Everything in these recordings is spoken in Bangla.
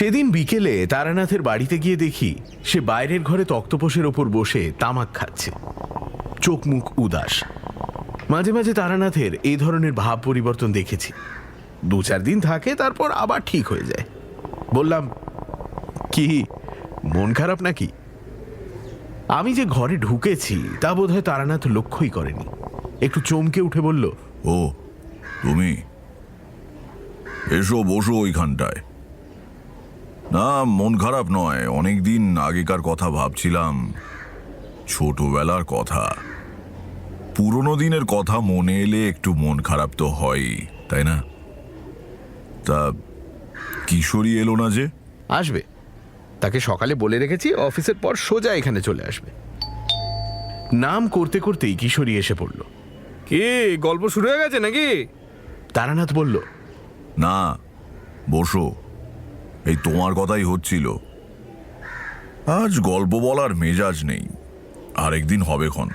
সেদিন বিকেলে তারানাথের বাড়িতে গিয়ে দেখি সে বাইরের ঘরে তক্তপোষের ওপর বসে তামাক খাচ্ছে, চোখ মুখ উদাস। মাঝে মাঝে তারানাথের এই ধরনের ভাব পরিবর্তন দেখেছি। 2-4 দিন থাকে, তারপর আবার ঠিক হয়ে যায়। বললাম, কি মন খারাপ নাকি? আমি যে ঘরে ঢুকেছি তা বোধহয় তারানাথ লক্ষ্যই করেনি। একটু চমকে উঠে বলল, ও তুমি এসো, বসো ওইখানটায়। না, মন খারাপ নয়, অনেকদিন আগেকার কথা ভাবছিলাম, ছোটবেলার কথা। পুরনো দিনের কথা মনে এলে একটু মন খারাপ তো হয়ই, তাই না? তা কিশোরী এলো না যে? আসবে, তাকে সকালে বলে রেখেছি অফিসের পর সোজা এখানে চলে আসবে। নাম করতে করতেই কিশোরী এসে পড়ল। কি গল্প শুরু হয়ে গেছে নাকি? তারানাথ বলল, না, বসো, এই তোমার কথাই হচ্ছিল। আজ গল্প বলার মেজাজ নেই, আরেকদিন হবে ক্ষণ।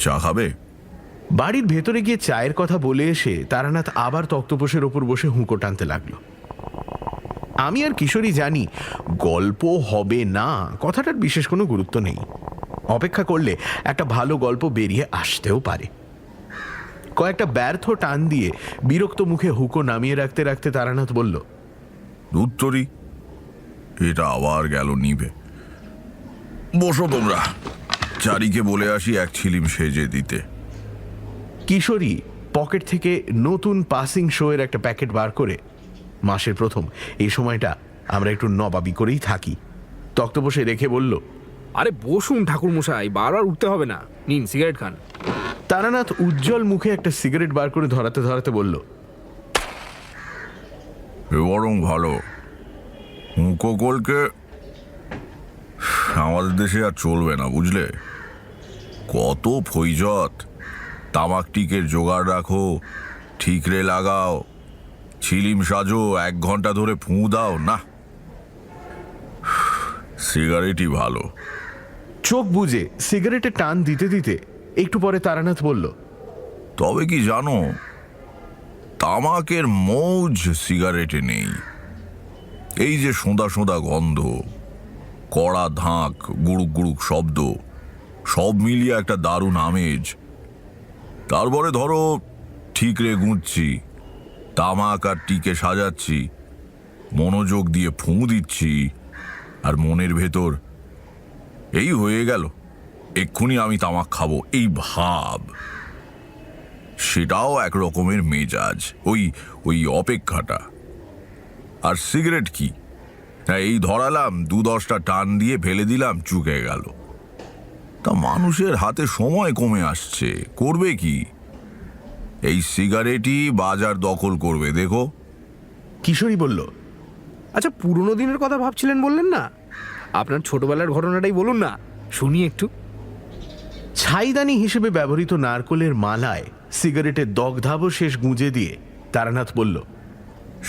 চা খাবে? বাড়ির ভেতরে গিয়ে চায়ের কথা বলে এসে তারানাথ আবার তক্তপোষের ওপর বসে হুঁকো টানতে লাগলো। আমি আর কিশোরী জানি গল্প হবে না কথাটার বিশেষ কোনো গুরুত্ব নেই। অপেক্ষা করলে একটা ভালো গল্প বেরিয়ে আসতেও পারে। কয়েকটা ব্যর্থ টান দিয়ে বিরক্ত মুখে হুঁকো নামিয়ে রাখতে রাখতে তারানাথ বলল, উত্তরী, এটা আবার গেল নিভে। বসো তোমরা, চারিকে বলে আসি এক ছিলিম সেজে দিতে। কিশোরী পকেট থেকে নতুন পাসিং শোয়ের একটা প্যাকেট বার করে, মাসের প্রথম এই সময়টা আমরা একটু নবাবি করেই থাকি, তক্তপোষে রেখে বলল, আরে বসুন ঠাকুর মশাই, বারবার উঠতে হবে না, নিন সিগারেট খান। তারানাথ উজ্জ্বল মুখে একটা সিগারেট বার করে ধরাতে ধরাতে বলল, বরং ভালো। হুঁকো কলকে আমাদের দেশে আর চলবে না, বুঝলে? কত ফৈজত, তামাক টিকের জোগাড় রাখো, ঠিকরে লাগাও, ছিলিম সাজো, 1 ঘন্টা ধরে ফুঁ দাও। না, সিগারেটই ভালো। চোখ বুজে সিগারেটে টান দিতে দিতে একটু পরে তারানাথ বলল, তবে কি জানো, তামাকের মৌজ সিগারেটে নেই। এই যে সোঁদা সোঁদা গন্ধ, কড়া ধাক, গুড়ুক গুড়ুক শব্দ, সব মিলিয়ে একটা দারুণ আমেজ। তারপরে ধরো ঠিকরে গুঁজছি, তামাক আর টিকে সাজাচ্ছি, মনোযোগ দিয়ে ফুঁ দিচ্ছি, আর মনের ভেতর এই হয়ে গেল এক্ষুনি আমি তামাক খাবো, এই ভাব। সেটাও এক রকমের মেজাজ, ওই ওই অপেক্ষাটা। আর সিগারেট কি, এই ধরালাম, 2-10টা টান দিয়ে ফেলে দিলাম, চুকে গেল। তা মানুষের হাতে সময় কমে আসছে, করবে কি? এই সিগারেটই বাজার দখল করবে, দেখো। কিশোরী বলল, আচ্ছা, পুরনো দিনের কথা ভাবছিলেন বললেন না, আপনার ছোটবেলার ঘটনাটাই বলুন না, শুনি একটু। ছাইদানি হিসেবে ব্যবহৃত নারকোলের মালায় সিগারেটের দগ্ধাবশেষ গুঁজে দিয়ে তারানাথ বলল,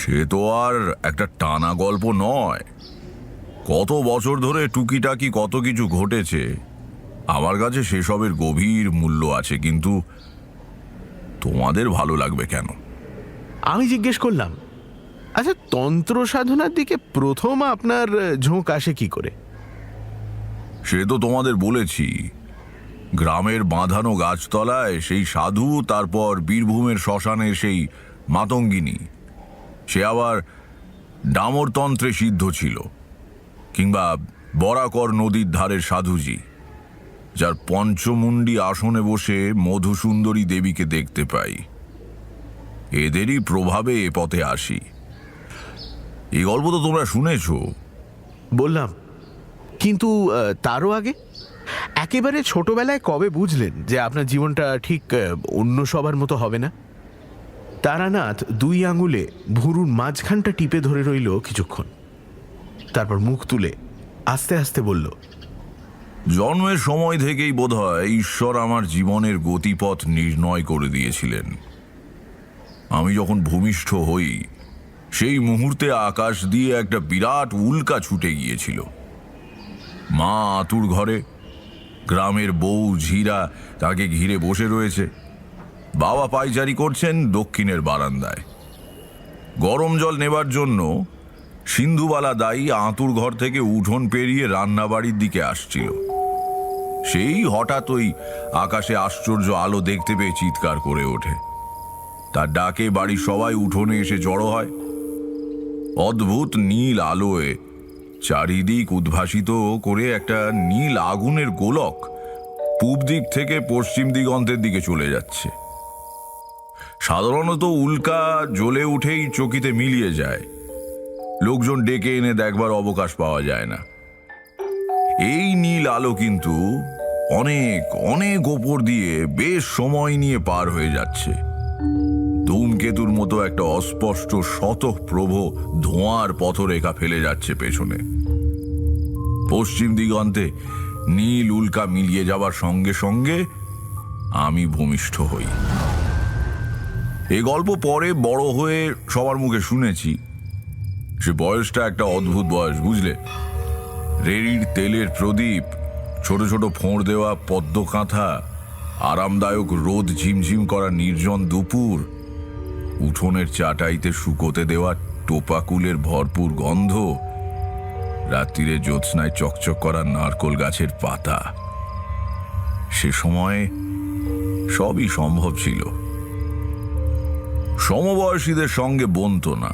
সে তো আর একটা টানা গল্প নয়, কত বছর ধরে টুকিটাকি কত কিছু ঘটেছে। আমার কাছে সেসবের গভীর মূল্য আছে, কিন্তু তোমাদের ভালো লাগবে কেন? আমি জিজ্ঞেস করলাম, আচ্ছা, তন্ত্র সাধনার দিকে প্রথম আপনার ঝোঁক আসে কি করে? সে তো তোমাদের বলেছি, গ্রামের বাঁধানো গাছতলায় সেই সাধু, তারপর বীরভূমের শ্মশানের সেই মাতঙ্গিনী, সে আবার ডামরতন্ত্রে সিদ্ধ ছিল, কিংবা বরাকর নদীর ধারের সাধুজি, যার পঞ্চমুণ্ডী আসনে বসে মধুসুন্দরী দেবীকে দেখতে পাই। এদেরই প্রভাবে এ পথে আসি। এই গল্প তো তোমরা শুনেছ। বললাম, কিন্তু তারও আগে একেবারে ছোটবেলায় কবে বুঝলেন যে আপনার জীবনটা ঠিক অন্য সবার মতো হবে না? তারানাথ 2 আঙুলে ভুরুর মাঝখানটা টিপে ধরে রইল কিছুক্ষণ, তারপর মুখ তুলে আস্তে আস্তে বলল, জন্মের সময় থেকেই বোধহয় ঈশ্বর আমার জীবনের গতিপথ নির্ণয় করে দিয়েছিলেন। আমি যখন ভূমিষ্ঠ হই, সেই মুহূর্তে আকাশ দিয়ে একটা বিরাট উল্কা ছুটে গিয়েছিল। মা আতুর ঘরে, গ্রামের বউ ঝিরা তাকে ঘিরে বসে রয়েছে, বাবা পায়চারি করছেন দক্ষিণের বারান্দায়। গরম জল নেবার জন্য সিন্ধুবালা দাই আঁতুর ঘর থেকে উঠোন পেরিয়ে রান্নাবাড়ির দিকে আসছিল। সেই হঠাৎ ওই আকাশে আশ্চর্য আলো দেখতে পেয়ে চিৎকার করে ওঠে। তার ডাকে বাড়ির সবাই উঠোনে এসে জড়ো হয়। অদ্ভুত নীল আলোয় চারিদিক উদ্ভাসিত করে একটা নীল আগুনের গোলক পূব দিক থেকে পশ্চিম দিগন্তের দিকে চলে যাচ্ছে। সাধারণত উল্কা জ্বলে উঠেই চকিতে মিলিয়ে যায়, লোকজন ডেকে এনে দেখবার অবকাশ পাওয়া যায় না। এই নীল আলো কিন্তু অনেক অনেক ওপর দিয়ে বেশ সময় নিয়ে পার হয়ে যাচ্ছে। ধূমকেতুর মতো একটা অস্পষ্ট শতঃপ্রভ ধোঁয়ার পথরেখা ফেলে যাচ্ছে পেছনে। পশ্চিম দিগন্তে নীল উল্কা মিলিয়ে যাবার সঙ্গে সঙ্গে আমি ভূমিষ্ঠ হই। এই গল্প পরে বড় হয়ে সবার মুখে শুনেছি। সে বয়সটা একটা অদ্ভুত বয়স, বুঝলে। রেড়ির তেলের প্রদীপ, ছোট ছোট ফোঁড় দেওয়া পদ্ম কাঁথা, আরামদায়ক রোদ ঝিমঝিম করা নির্জন দুপুর, উঠোনের চাটাইতে শুকোতে দেওয়া টোপাকুলের ভরপুর গন্ধ, রাত্রিরে জ্যোৎস্নায় চকচক করা নারকোল গাছের পাতা। সে সময় সবই সম্ভব ছিল। সমবয়সীদের সঙ্গে বনতো না।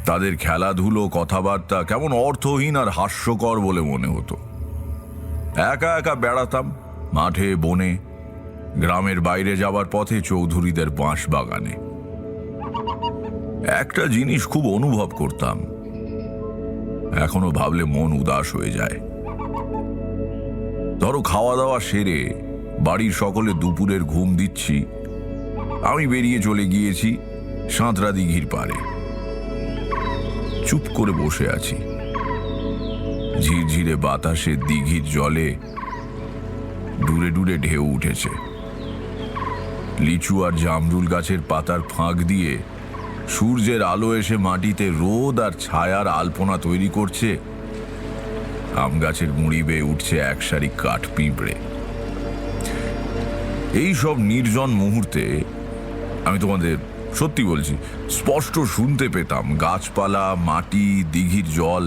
তাদের খেলাধুলো, কথাবার্তা কেমন অর্থহীন আর হাস্যকর বলে মনে হতো। একা একা বেড়াতাম মাঠে, বনে, গ্রামের বাইরে যাবার পথে চৌধুরীদের বাঁশ বাগানে। একটা জিনিস খুব অনুভব করতাম, এখনো ভাবলে মন উদাস হয়ে যায়। ধরো খাওয়া দাওয়া সেরে বাড়ির সকলে দুপুরের ঘুম দিচ্ছি, আমি বেরিয়ে চলে গিয়েছি সাঁতরা দিঘির পাড়ে। চুপ করে বসে আছি। ঝিরঝিরে বাতাসে দিঘির জলে ডুরে ডুরে ঢেউ উঠেছে। লিচু আর জামরুল গাছের পাতার ফাঁক দিয়ে সূর্যের আলো এসে মাটিতে রোদ আর ছায়ার আলপনা তৈরি করছে। আম গাছের মুড়ি বেয়ে উঠছে এক সারি কাঠ পিঁপড়ে। এই সব নির্জন মুহূর্তে আমি তোমাদের সত্যি বলছি, স্পষ্ট শুনতে পেতাম গাছপালা, মাটি, দিঘির জল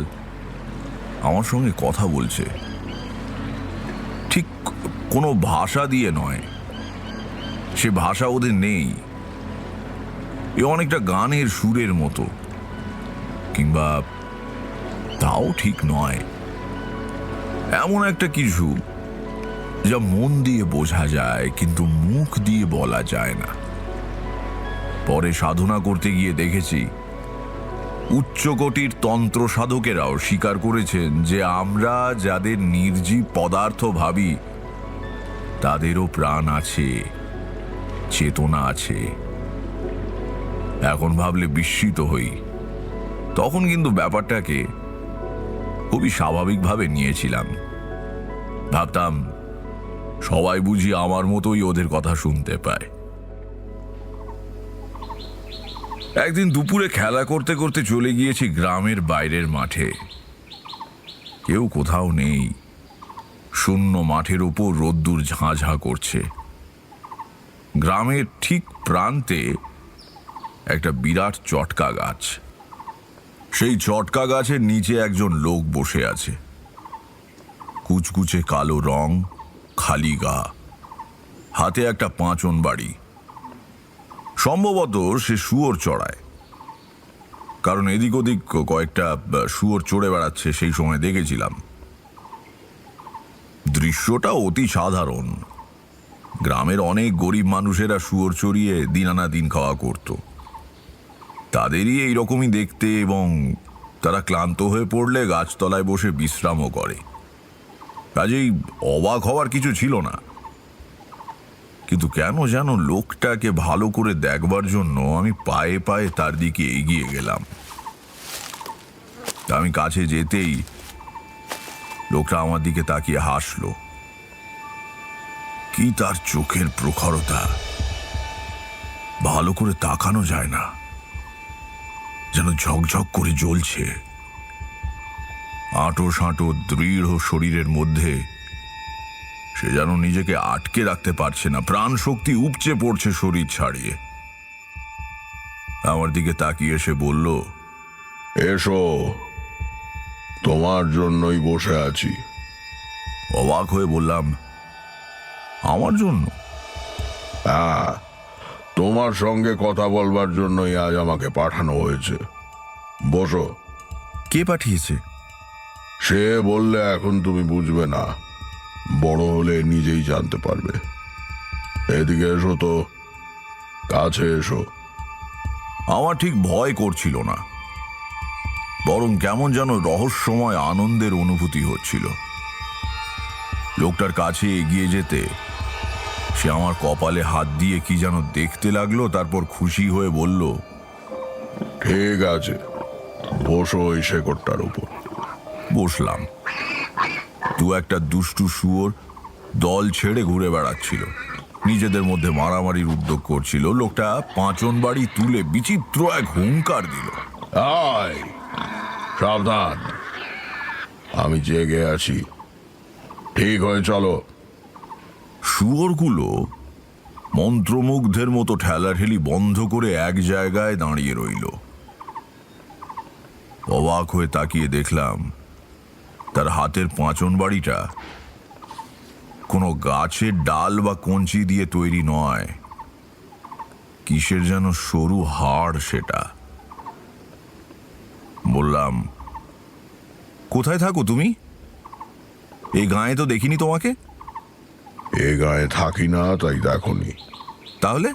আমার সঙ্গে কথা বলছে। ঠিক কোনো ভাষা দিয়ে নয়, সে ভাষা ওদের নেই। এ অনেকটা গানের সুরের মতো, কিংবা তাও ঠিক নয়। এমন একটা কিছু যা মন দিয়ে বোঝা যায় কিন্তু মুখ দিয়ে বলা যায় না। পরে সাধনা করতে গিয়ে দেখেছি উচ্চকোটির তন্ত্র সাধকেরাও স্বীকার করেছেন যে আমরা যাদের নির্জীব পদার্থ ভাবি তাদেরও প্রাণ আছে, চেতনা আছে। এখন ভাবলে বিস্মিত হই। তখন কিন্তু ব্যাপারটাকে খুবই স্বাভাবিকভাবে নিয়েছিলাম। ভাবতাম সবাই বুঝি আমার মতোই ওদের কথা শুনতে পায়। একদিন দুপুরে খেলা করতে করতে চলে গিয়েছি গ্রামের বাইরের মাঠে। কেউ কোথাও নেই। শূন্য মাঠের উপর রোদ্দুর ঝাঁঝা করছে। গ্রামের ঠিক প্রান্তে একটা বিরাট চটকা গাছ। সেই চটকা গাছের নিচে একজন লোক বসে আছে। কুচকুচে কালো রং, খালি গা, হাতে একটা পাঁচন বাড়ি। সম্ভবত সে শুয়োর চড়ায়, কারণ এদিক ওদিক কয়েকটা শুয়োর চড়ে বেড়াচ্ছে সেই সময় দেখেছিলাম। দৃশ্যটা অতি সাধারণ। গ্রামের অনেক গরিব মানুষেরা শুয়োর চড়িয়ে দিন আনা দিন খাওয়া করত। তাদেরই এইরকমই দেখতে, এবং তারা ক্লান্ত হয়ে পড়লে গাছতলায় বসে বিশ্রামও করে। কাজেই অবাক হওয়ার কিছু ছিল না। কিন্তু কেন যেন লোকটাকে ভালো করে দেখবার জন্য আমি পায়ে পায়ে তার দিকে এগিয়ে গেলাম। আমি কাছে যেতেই লোকটা আমার দিকে তাকিয়ে হাসলো। কি তার চোখের প্রখরতা! ভালো করে তাকানো যায় না, যেন ঝকঝক করে জ্বলছে। আঁটো সাঁটো দৃঢ় শরীরের মধ্যে সে যেন নিজেকে আটকে রাখতে পারছে না। প্রাণ শক্তি উপচে পড়ছে শরীর ছাড়িয়ে। আমার দিকে তাকিয়ে সে বলল, এসো, তোমার জন্যই বসে আছি। অবাক হয়ে বললাম, আমার জন্য? হ্যাঁ, তোমার সঙ্গে কথা বলবার জন্যই আজ আমাকে পাঠানো হয়েছে। বসো। কে পাঠিয়েছে? সে বললে এখন তুমি বুঝবে না, বড় হলে নিজেই জানতে পারবে। এদিকে এসো তো, কাছে এসো। আমার ঠিক ভয় করছিল না, বরং কেমন যেন রহস্যময় আনন্দের অনুভূতি হচ্ছিল। লোকটার কাছে এগিয়ে যেতে সে আমার কপালে হাত দিয়ে কি যেন দেখতে লাগলো, তারপর খুশি হয়ে বলল, ঠিক আছে, বসো ওই শেকড়টার উপর। বসলাম। দু একটা দুষ্টু শুয়োর দল ছেড়ে ঘুরে বেড়াচ্ছিল, নিজেদের মধ্যে মারামারির উদ্যোগ করছিল। লোকটা পাঁচন বাড়ি তুলে বিচিত্র এক হুঙ্কার দিল। আয়, সাবধান, আমি জেগে আছি। ঠিক হয়ে চলো। শুয়োরগুলো মন্ত্রমুগ্ধের মতো ঠেলাঠেলি বন্ধ করে এক জায়গায় দাঁড়িয়ে রইল। অবাক হয়ে তাকিয়ে দেখলাম তার হাতের পাঁচন বাড়িটা কোনো গাছের ডাল বা কঞ্চি দিয়ে তৈরি নয়, কিসের যেন সরু হাড় সেটা। বললাম, কোথায় থাকো তুমি? এই গায়ে তো দেখিনি তোমাকে। এ গায়ে থাকি না, তাই দেখনি। তাহলে?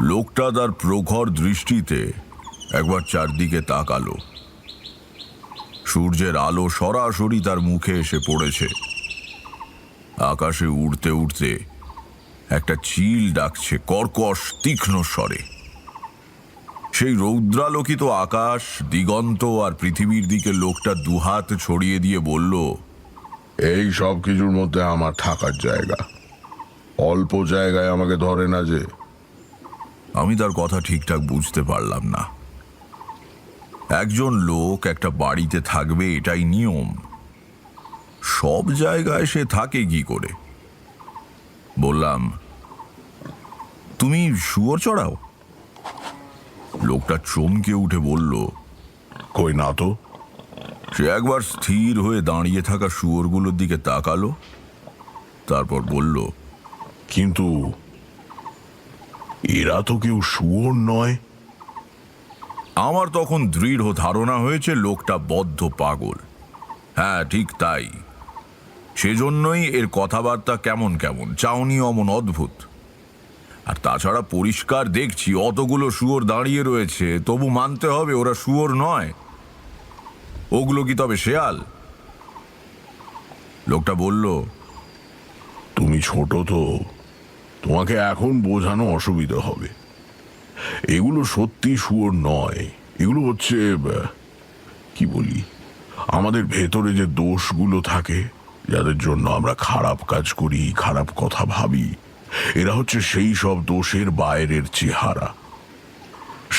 লোকটা তার প্রখর দৃষ্টিতে একবার চারদিকে তাকালো। সূর্যের আলো সরাসরি তার মুখে এসে পড়েছে। আকাশে উড়তে উড়তে একটা চিল ডাকছে কর্কশ তীক্ষ্ণ স্বরে। সেই রৌদ্রালোকিত আকাশ, দিগন্ত আর পৃথিবীর দিকে লোকটা দুহাত ছড়িয়ে দিয়ে বলল, এই সব কিছুর মধ্যে আমার থাকার জায়গা। অল্প জায়গায় আমাকে ধরে না যে। আমি তার কথা ঠিকঠাক বুঝতে পারলাম না। একজন লোক একটা বাড়িতে থাকবে এটাই নিয়ম, সব জায়গায় সে থাকে কি করে? বললাম, তুমি শুয়োর চড়াও? লোকটা চমকে উঠে বলল, কই না তো। সে একবার স্থির হয়ে দাঁড়িয়ে থাকা শুয়োরগুলোর দিকে তাকালো, তারপর বলল, কিন্তু এরা তো কেউ শুয়োর নয়। আমার তখন দৃঢ় ধারণা হয়েছে লোকটা বদ্ধ পাগল। হ্যাঁ, ঠিক তাই। সেজন্যই এর কথাবার্তা কেমন কেমন, চাউনি অমন অদ্ভুত। আর তাছাড়া পরিষ্কার দেখছি অতগুলো শুয়োর দাঁড়িয়ে রয়েছে, তবু মানতে হবে ওরা শুয়োর নয়। ওগুলো কি তবে শেয়াল? লোকটা বলল, তুমি ছোট তো, তোমাকে এখন বোঝানো অসুবিধা হবে। এগুলো সত্যি শুয়োর নয়, এগুলো হচ্ছে কি বলি, আমাদের ভেতরে যে দোষগুলো থাকে, যাদের জন্য আমরা খারাপ কাজ করি, খারাপ কথা ভাবি, এরা হচ্ছে সেই সব দোষের বাইরের চেহারা।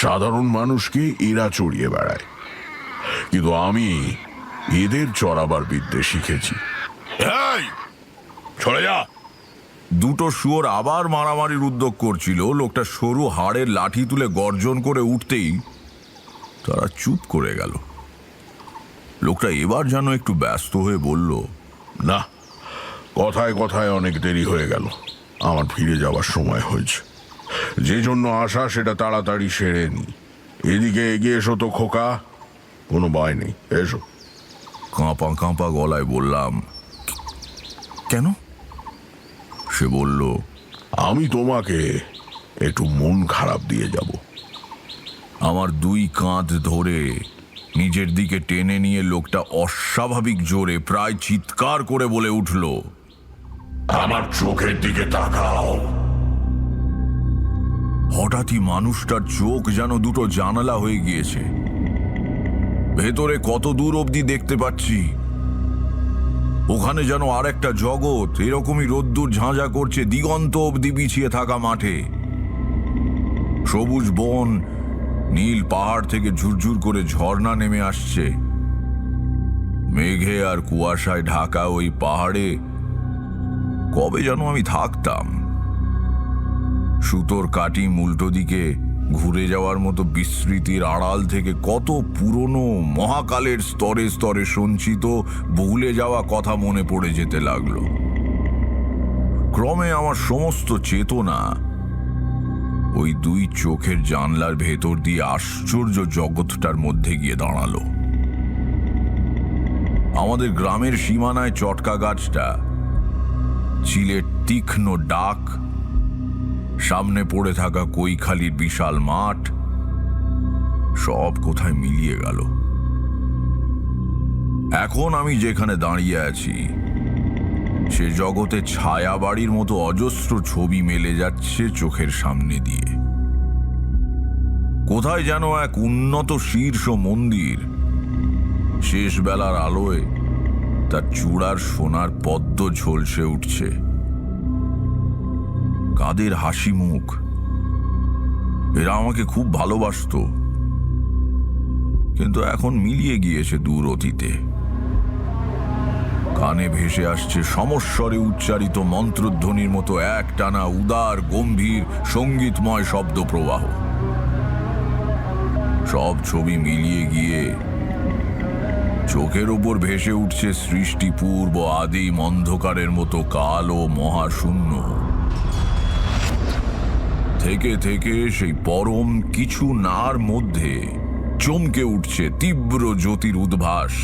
সাধারণ মানুষকে এরা চড়িয়ে বেড়ায়, কিন্তু আমি এদের চড়াবার বিদ্যে শিখেছি। এই, সরে যা। দুটো শুয়োর আবার মারামারির উদ্যোগ করছিল। লোকটা সরু হাড়ের লাঠি তুলে গর্জন করে উঠতেই তারা চুপ করে গেল। লোকটা এবার যেন একটু ব্যস্ত হয়ে বলল, না, কথায় কথায় অনেক দেরি হয়ে গেল, আমার ফিরে যাওয়ার সময় হয়েছে। যে জন্য আসা সেটা তাড়াতাড়ি সেরে নি। এদিকে এগিয়ে এসো তো খোকা, কোনো ভয় নেই, এসো। কাঁপা কাঁপা গলায় বললাম, কেন? সে বলল, আমি তোমাকে একটু মন খারাপ দিয়ে যাব। আমার দুই কাঁধ ধরে নিজের দিকে টেনে নিয়ে লোকটা অস্বাভাবিক জোরে প্রায় চিৎকার করে বলে উঠল, আমার চোখের দিকে তাকাও। হঠাৎই মানুষটার চোখ যেন দুটো জানালা হয়ে গিয়েছে। ভেতরে কত দূর অবধি দেখতে পাচ্ছি। ওখানে যেন আর একটা জগৎ এরকমই রোদ্দুর ঝাঁঝা করছে দিগন্ত অবধি বিছিয়ে থাকা মাঠে। সবুজ বন, নীল পাহাড় থেকে ঝুরঝুর করে ঝর্ণা নেমে আসছে। মেঘে আর কুয়াশায় ঢাকা ওই পাহাড়ে কবে যেন আমি থাকতাম। সুতোর কাটিম উল্টো দিকে ঘুরে যাওয়ার মতো বিস্মৃতির আড়াল থেকে কত পুরনো মহাকালের স্তরে স্তরে সঞ্চিত ভুলে যাওয়া কথা মনে পড়ে যেতে লাগলো। ক্রমে আমার সমস্ত চেতনা ওই দুই চোখের জানলার ভেতর দিয়ে আশ্চর্য জগৎটার মধ্যে গিয়ে দাঁড়ালো। আমাদের গ্রামের সীমানায় চটকা গাছটা, চিলের তীক্ষ্ণ ডাক, সামনে পড়ে থাকা কৈখালির বিশাল মাঠ, সব কোথায় মিলিয়ে গেল। এখন আমি যেখানে দাঁড়িয়ে আছি সে জগতে ছায়া বাড়ির মতো অজস্র ছবি মেলে যাচ্ছে চোখের সামনে দিয়ে। কোথায় যেন এক উন্নত শীর্ষ মন্দির শেষ বেলার আলোয় তার চূড়ার সোনার পদ্ম ঝলসে উঠছে। কাদের হাসি মুখ, এরা আমাকে খুব ভালোবাসতো, কিন্তু এখন মিলিয়ে গিয়েছে দূর অতীতে। কানে ভেসে আসছে সমস্বরে উচ্চারিত মন্ত্রধ্বনির মতো একটানা উদার গম্ভীর সঙ্গীতময় শব্দ প্রবাহ। সব ছবি মিলিয়ে গিয়ে চোখের ওপর ভেসে উঠছে সৃষ্টি পূর্ব আদিম অন্ধকারের মতো কালো মহাশূন্য থেকে থেকে সেই পরম কিছু নার মধ্যে চমকে উঠছে তীব্র জ্যোতির উদ্ভাস।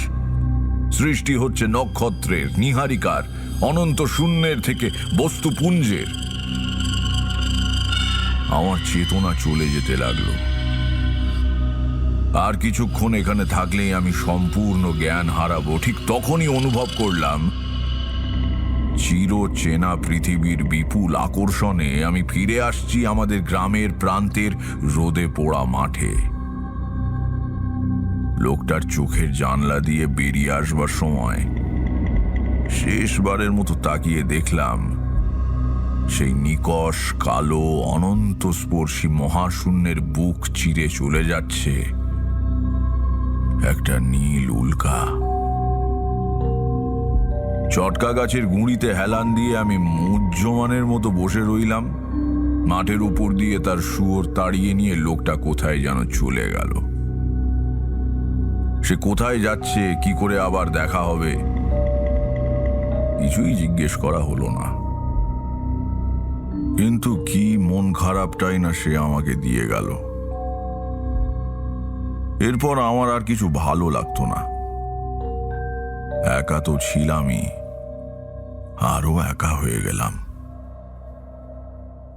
সৃষ্টি হচ্ছে নক্ষত্রের, নিহারিকার, অনন্ত শূন্যের থেকে বস্তুপুঞ্জের। আমার চেতনা চলে যেতে লাগলো। আর কিছুক্ষণ এখানে থাকলেই আমি সম্পূর্ণ জ্ঞান হারাবো। ঠিক তখনই অনুভব করলাম চির চেনা পৃথিবীর বিপুল আকর্ষণে আমি ফিরে আসছি আমাদের গ্রামের প্রান্তের রোদে পোড়া মাঠে। লোকটার চোখের জানলা দিয়ে বেরিয়ে আসবার সময় শেষবারের মতো তাকিয়ে দেখলাম সেই নিকষ কালো অনন্ত স্পর্শী মহাশূন্যের বুক চিরে চলে যাচ্ছে একটা নীল উল্কা। চটকা গাছের গুঁড়িতে হেলান দিয়ে আমি মুহ্যমানের মতো বসে রইলাম। মাঠের উপর দিয়ে তার শুয়োর তাড়িয়ে নিয়ে লোকটা কোথায় যেন চলে গেল। সে কোথায় যাচ্ছে, কি করে আবার দেখা হবে, কিছুই জিজ্ঞেস করা হলো না। কিন্তু কি মন খারাপটাই না সে আমাকে দিয়ে গেল। এরপর আমার আর কিছু ভালো লাগতো না। একা তো ছিলামই, আরো একা হয়ে গেলাম।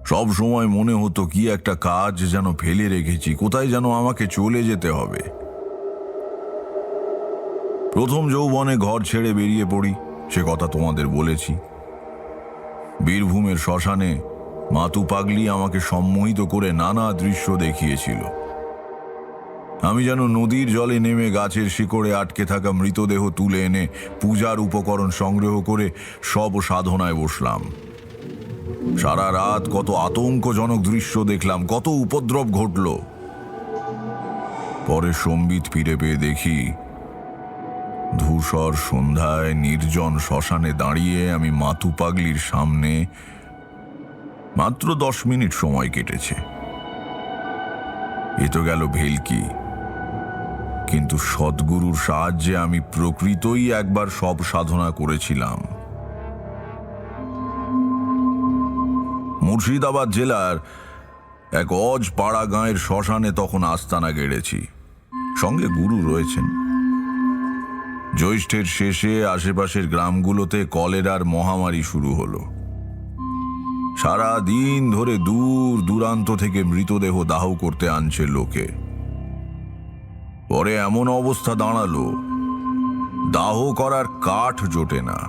সব সময় মনে হতো কি একটা কাজ যেন ফেলে রেখেছি, কোথায় যেন আমাকে চলে যেতে হবে। প্রথম যৌবনে ঘর ছেড়ে বেরিয়ে পড়ি, সে কথা তোমাদের বলেছি। বীরভূমের শ্মশানে মাতু পাগলি আমাকে সম্মোহিত করে নানা দৃশ্য দেখিয়েছিল। আমি যেন নদীর জলে নেমে গাছের শিকড়ে আটকে থাকা মৃতদেহ তুলে এনে পূজার উপকরণ সংগ্রহ করে সব সাধনায় বসলাম। সারা রাত কত আতঙ্কজনক দৃশ্য দেখলাম, কত উপদ্রব ঘটল। পরে সম্বিত ফিরে পেয়ে দেখি ধূসর সন্ধ্যায় নির্জন শ্মশানে দাঁড়িয়ে আমি মাতু পাগলির সামনে। মাত্র 10 মিনিট সময় কেটেছে। এ তো গেল ভেলকি, কিন্তু সদ্গুরুর সাহায্যে আমি প্রকৃতই একবার সব সাধনা করেছিলাম। মুর্শিদাবাদ জেলার এক অজ পাড়া গাঁয়ের শ্মশানে তখন আস্তানা গেড়েছি, সঙ্গে গুরু রয়েছেন। জ্যৈষ্ঠের শেষে আশেপাশের গ্রামগুলোতে কলেরার মহামারী শুরু হলো। সারা দিন ধরে দূর দূরান্ত থেকে মৃতদেহ দাহ করতে আনছে লোকে। পরে এমন অবস্থা দাঁড়ালো, দাহ করার কাঠ জোটে না।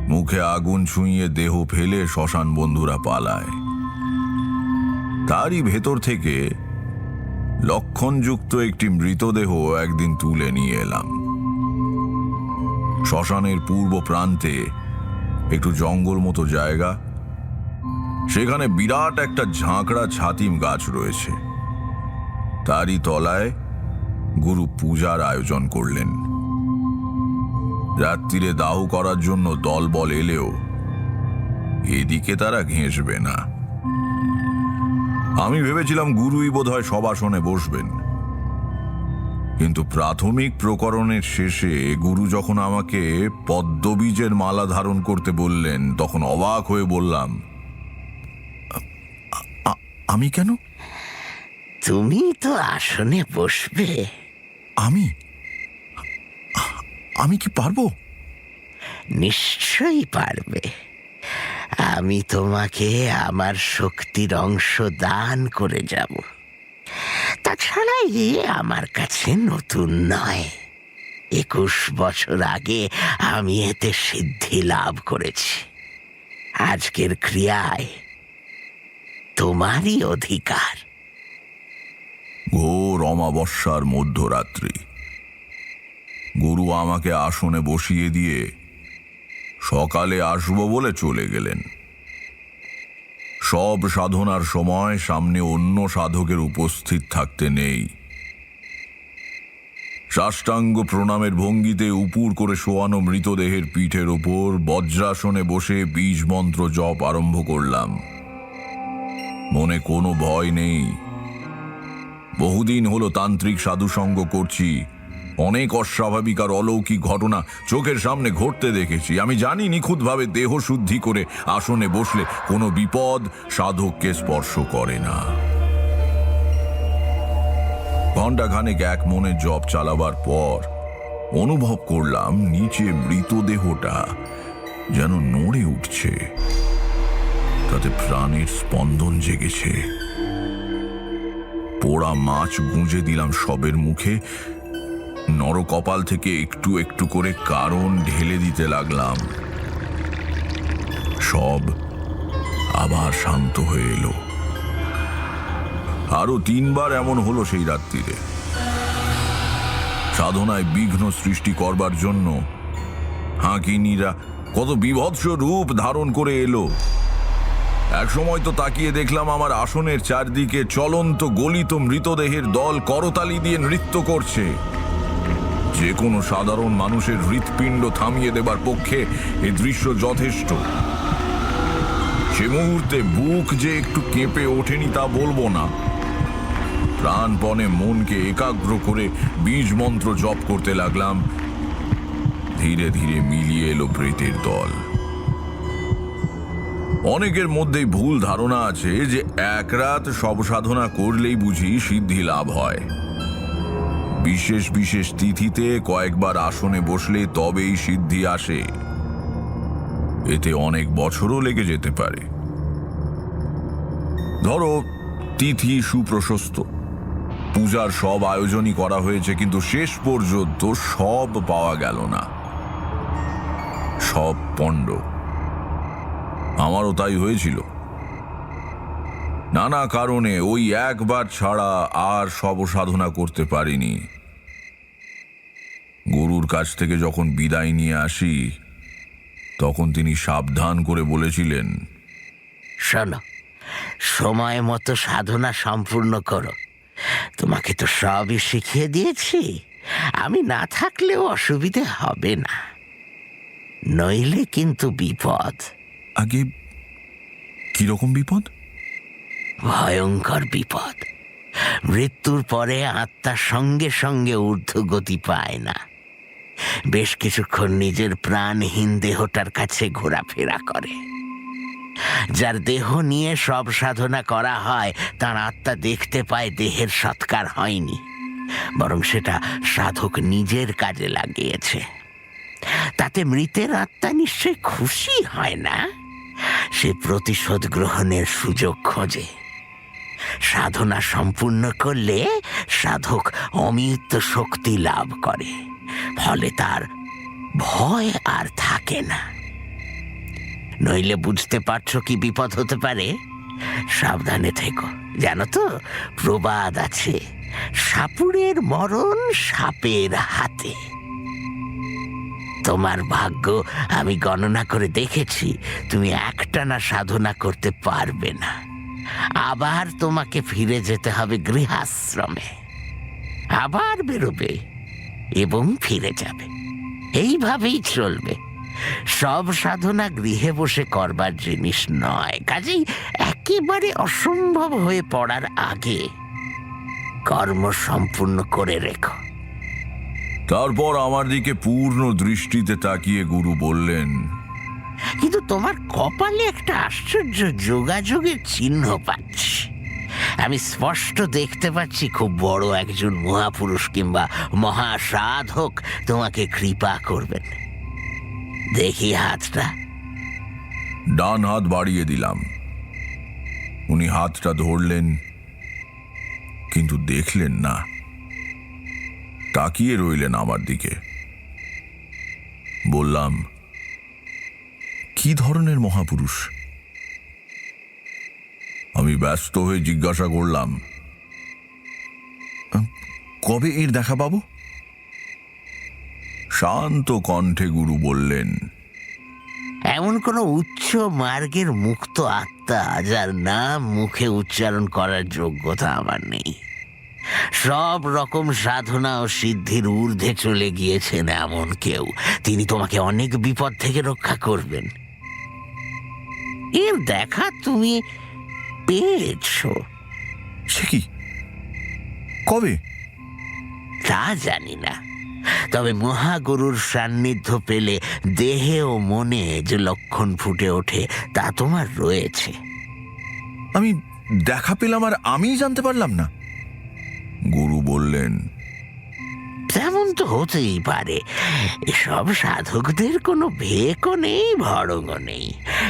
মুখে আগুন ছুঁয়ে দেহ ফেলে শ্মশান বন্ধুরা পালায়। তারই ভেতর থেকে লক্ষণযুক্ত একটি মৃতদেহ একদিন তুলে নিয়ে এলাম। শ্মশানের পূর্ব প্রান্তে একটু জঙ্গল মতো জায়গা, সেখানে বিরাট একটা ঝাঁকড়া ছাতিম গাছ রয়েছে। তারই তলায় গুরু পূজার আয়োজন করলেন। রাত্রিরে দাহ করার জন্য দলবল এলেও এদিকে তারা ঘেঁষবে না। আমি ভেবেছিলাম গুরুই বোধহয় সব আসনে বসবেন, কিন্তু প্রাথমিক প্রকরণের শেষে গুরু যখন আমাকে পদ্মবীজের মালা ধারণ করতে বললেন, তখন অবাক হয়ে বললাম, আমি কেন? তুমি তো আসনে বসবে। আমি আমি কি পারবো? নিশ্চয়ই পারবে। আমি তোমাকে আমার শক্তির অংশ দান করে যাব। তাছাড়া এ আমার কাছে নতুন নয়। 21 বছর আগে আমি এতে সিদ্ধি লাভ করেছি। আজকের ক্রিয়ায় তোমারই অধিকার। ঘোর অমাবস্যার মধ্যরাত্রি। গুরু আমাকে আসনে বসিয়ে দিয়ে সকালে আসবো বলে চলে গেলেন। সব সাধনার সময় সামনে অন্য সাধকের উপস্থিত থাকতে নেই। সাষ্টাঙ্গ প্রণামের ভঙ্গিতে উপুর করে শোয়ানো মৃতদেহের পিঠের ওপর বজ্রাসনে বসে বীজ মন্ত্র জপ আরম্ভ করলাম। মনে কোনো ভয় নেই। বহুদিন হলো তান্ত্রিক সাধুসঙ্গ করছি। অনেক অস্বাভাবিক আর অলৌকিক ঘটনা চোখের সামনে ঘটতে দেখেছি। আমি জানি নিখুঁতভাবে দেহ শুদ্ধি করে আসনে বসলে কোনো বিপদ সাধককে স্পর্শ করে না। ঘণ্টাখানেক এক মনে জপ চালাবার পর অনুভব করলাম নিচে মৃতদেহটা যেন নড়ে উঠছে, তাতে প্রাণের স্পন্দন জেগেছে। পোড়া মাছ গুঁজে দিলাম সবের মুখে। নরকপাল থেকে একটু একটু করে কারণ ঢেলে দিতে লাগলাম। সব আবার শান্ত হয়ে এলো। আরো 3 বার এমন হলো সেই রাত্রিরে। সাধনায় বিঘ্ন সৃষ্টি করবার জন্য হাঁকিনীরা কত বিভৎস রূপ ধারণ করে এলো। এক সময় তো তাকিয়ে দেখলাম আমার আসনের চারদিকে চলন্ত গলিত মৃতদেহের দল করতালি দিয়ে নৃত্য করছে। যে কোনো সাধারণ মানুষের হৃৎপিণ্ড থামিয়ে দেবার পক্ষে এই দৃশ্য যথেষ্ট। সে মুহূর্তে বুক যে একটু কেঁপে ওঠেনি তা বলবো না। প্রাণপণে মনকে একাগ্র করে বীজ মন্ত্র জপ করতে লাগলাম। ধীরে ধীরে মিলিয়ে এলো প্রেতের দল। অনেকের মধ্যেই ভুল ধারণা আছে যে এক রাত সব সাধনা করলেই বুঝি সিদ্ধি লাভ হয়। বিশেষ বিশেষ তিথিতে কয়েকবার আসনে বসলে তবেই সিদ্ধি আসে। এতে অনেক বছরও লেগে যেতে পারে। ধরো তিথি সুপ্রশস্ত, পূজার সব আয়োজনই করা হয়েছে, কিন্তু শেষ পর্যন্ত সব পাওয়া গেল না, সব পণ্ড। আমারও তাই হয়েছিল। নানা কারণে ওই একবার ছাড়া আর সব সাধনা করতে পারিনি। গুরুর কাছ থেকে যখন বিদায় নিয়ে আসি তখন তিনি সাবধান করে বলেছিলেন, শোনো, সময় মতো সাধনা সম্পূর্ণ করো। তোমাকে তো সবই শিখিয়ে দিয়েছি। আমি না থাকলেও অসুবিধে হবে না, নইলে কিন্তু বিপদ। আগে কিরকম বিপদ? ভয়ঙ্কর বিপদ। মৃত্যুর পরে আত্মা সঙ্গে সঙ্গে ঊর্ধ্বগতি পায় না। বেশ কিছুক্ষণ নিজের প্রাণহীন দেহটার কাছে ঘোরাফেরা করে। যার দেহ নিয়ে সব সাধনা করা হয় তার আত্মা দেখতে পায় দেহের সৎকার হয়নি, বরং সেটা সাধক নিজের কাজে লাগিয়েছে। তাতে মৃতের আত্মা নিশ্চয় খুশি হয় না। সে প্রতিশোধ গ্রহণের সুযোগ খোঁজে। সাধনা সম্পূর্ণ করলে সাধক অমিত শক্তি লাভ করে, ফলে তার ভয় আর থাকে না। নইলে বুঝতে পারছো কি বিপদ হতে পারে? সাবধানে থেকো। জানো তো প্রবাদ আছে, সাপুড়ের মরণ সাপের হাতে। তোমার ভাগ্য আমি গণনা করে দেখেছি, তুমি একটানা সাধনা করতে পারবে না। আবার তোমাকে ফিরে যেতে হবে গৃহাশ্রমে। আবার বেরোবে এবং ফিরে যাবে। এইভাবেই চলবে। সব সাধনা গৃহে বসে করবার জিনিস নয়, কাজেই একেবারে অসম্ভব হয়ে পড়ার আগে কর্ম সম্পূর্ণ করে রেখো। তারপর আমার দিকে পূর্ণ দৃষ্টিতে তাকিয়ে গুরু বললেন, কিন্তু তোমার কপালে একটা আশ্চর্য যোগাযোগের চিহ্ন পাচ্ছি। আমি স্পষ্ট দেখতে পাচ্ছি খুব বড় একজন মহাপুরুষ কিংবা মহাসাধক তোমাকে কৃপা করবেন। দেখি হাতটা। ডান হাত বাড়িয়ে দিলাম। উনি হাতটা ধরলেন, কিন্তু দেখলেন না, তাকিয়ে রইলেন আমার দিকে। বললাম, কি ধরনের মহাপুরুষ? আমি ব্যস্ত হয়ে জিজ্ঞাসা করলাম, কবে এর দেখা পাবো? শান্ত কণ্ঠে গুরু বললেন, এমন কোনো উচ্চ মার্গের মুক্ত আত্মা যার নাম মুখে উচ্চারণ করার যোগ্যতা আমার নেই। সব রকম সাধনা ও সিদ্ধির ঊর্ধ্বে চলে গিয়েছেন এমন কেউ, তিনি তোমাকে অনেক বিপদ থেকে রক্ষা করবেন। এর দেখা তুমি পেয়েছো। সে কি? কবে? তা জানি না, তবে মহাগুরুর সান্নিধ্য পেলে দেহে ও মনে যে লক্ষণ ফুটে ওঠে তা তোমার রয়েছে। আমি দেখা পেলাম আর আমিই জানতে পারলাম না? গুরু বললেন, তেমন তো হতেই পারে। এসব সাধকদের কোনো ভেকও নেই, ভড়ংও নেই,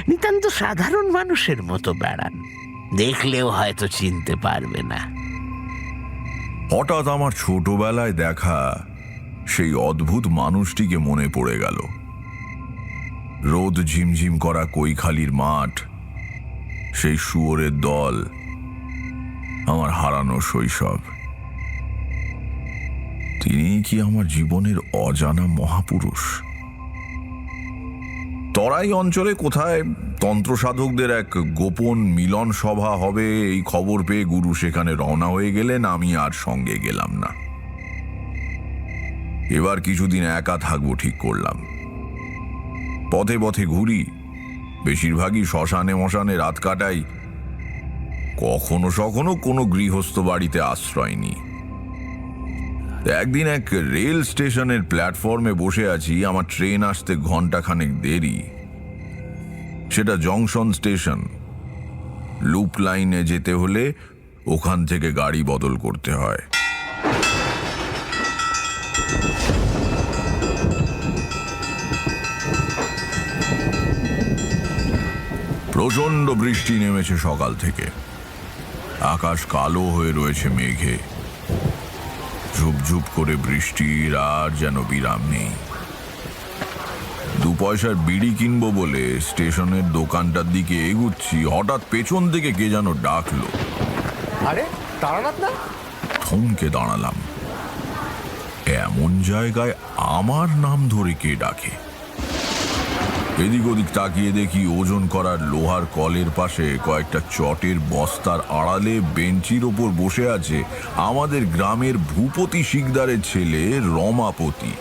নিতান্ত সাধারণ মানুষের মতো বেড়ান। দেখলেও হয়তো চিনতে পারবে না। হঠাৎ আমার ছোটবেলায় দেখা সেই অদ্ভুত মানুষটিকে মনে পড়ে গেল। রোদ ঝিমঝিম করা কৈখালির মাঠ, সেই শুয়োরের দল, আমার হারানো শৈশব। তিনি কি আমার জীবনের অজানা মহাপুরুষ? তরাই অঞ্চলে কোথায় তন্ত্র সাধকদের এক গোপন মিলন সভা হবে এই খবর পেয়ে গুরু সেখানে রওনা হয়ে গেলেন। আমি আর সঙ্গে গেলাম না। এবার কিছুদিন একা থাকবো ঠিক করলাম। পথে পথে ঘুরি, বেশিরভাগই শ্মশানে মশানে রাত কাটাই। কখনো সখনো কোনো গৃহস্থ বাড়িতে আশ্রয় নিই। একদিন এক রেল স্টেশনের প্ল্যাটফর্মে বসে আছি, আমার ট্রেন আসতে ঘন্টাখানেক দেরি। সেটা জংশন স্টেশন। লুপ লাইনে যেতে হলে ওখান থেকে গাড়ি বদল করতে হয়। প্রচণ্ড বৃষ্টি নেমেছে সকাল থেকে। আকাশ কালো হয়ে রয়েছে মেঘে। ঝুপঝুপ করে বৃষ্টির আর যেন বিরাম নেই। 2 পয়সার বিড়ি কিনবো বলে স্টেশনের দোকানটার দিকে এগুচ্ছি, হঠাৎ পেছন থেকে কে যেন ডাকলো। আরে তারানাথ না? থমকে দাঁড়ালাম। এমন জায়গায় আমার নাম ধরে কে ডাকে? এদিক ওদিক তাকিয়ে দেখি ওজন করার লোহার কলের পাশে কয়েকটা চটের বস্তার আড়ালে বেঞ্চির ওপর বসে আছে আমাদের গ্রামের ভূপতি শিকদারের ছেলে রমাপতি।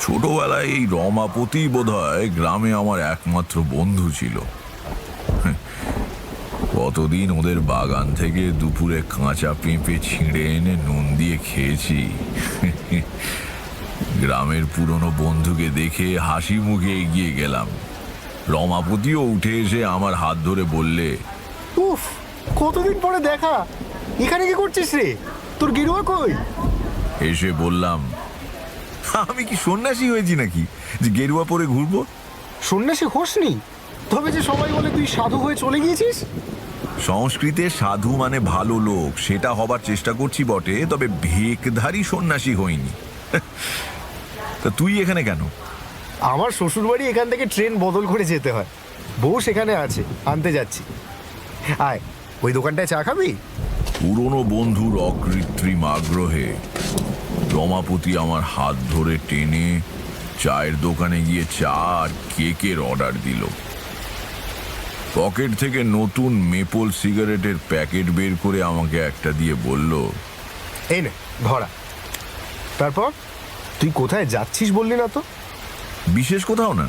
ছোটবেলায় এই রমাপতি বোধহয় গ্রামে আমার একমাত্র বন্ধু ছিল। কতদিন ওদের বাগান থেকে দুপুরে কাঁচা পেঁপে ছিঁড়ে এনে নুন দিয়ে খেয়েছি। গ্রামের পুরনো বন্ধুকে দেখে হাসি মুখে এগিয়ে গেলাম। রমাপতিও উঠে এসে আমার হাত ধরে বললে, উফ, কতদিন পরে দেখা। এখানে কি করছিস রে? তোর গেরুয়া কই? এসে বললাম, আমি কি সন্ন্যাসী হয়েছি নাকি যে গেরুয়া পরে ঘুরবো? সন্ন্যাসী হোসনি, তবে যে সবাই বলে তুই সাধু হয়ে চলে গিয়েছিস। সংস্কৃতে সাধু মানে ভালো লোক, সেটা হবার চেষ্টা করছি বটে, তবে ভেকধারী সন্ন্যাসী হইনি। তা তুই এখানে কেন? আমার শ্বশুরবাড়ি এখান থেকে ট্রেন বদল করে যেতে হয়। বউ সেখানে আছে, আনতে যাচ্ছি। আয়, ওই দোকানটায় চা খাবি? পুরনো বন্ধুর অকৃত্রিম আগ্রহে রমাপতি আমার হাত ধরে টেনে চায়ের দোকানে গিয়ে চা আর কেকের অর্ডার দিল। পকেট থেকে নতুন মেপল সিগারেটের প্যাকেট বের করে আমাকে একটা দিয়ে বলল, এই নে ধরা। তারপর তুই কোথায় যাচ্ছিস বললি না তো? বিশেষ কোথাও না,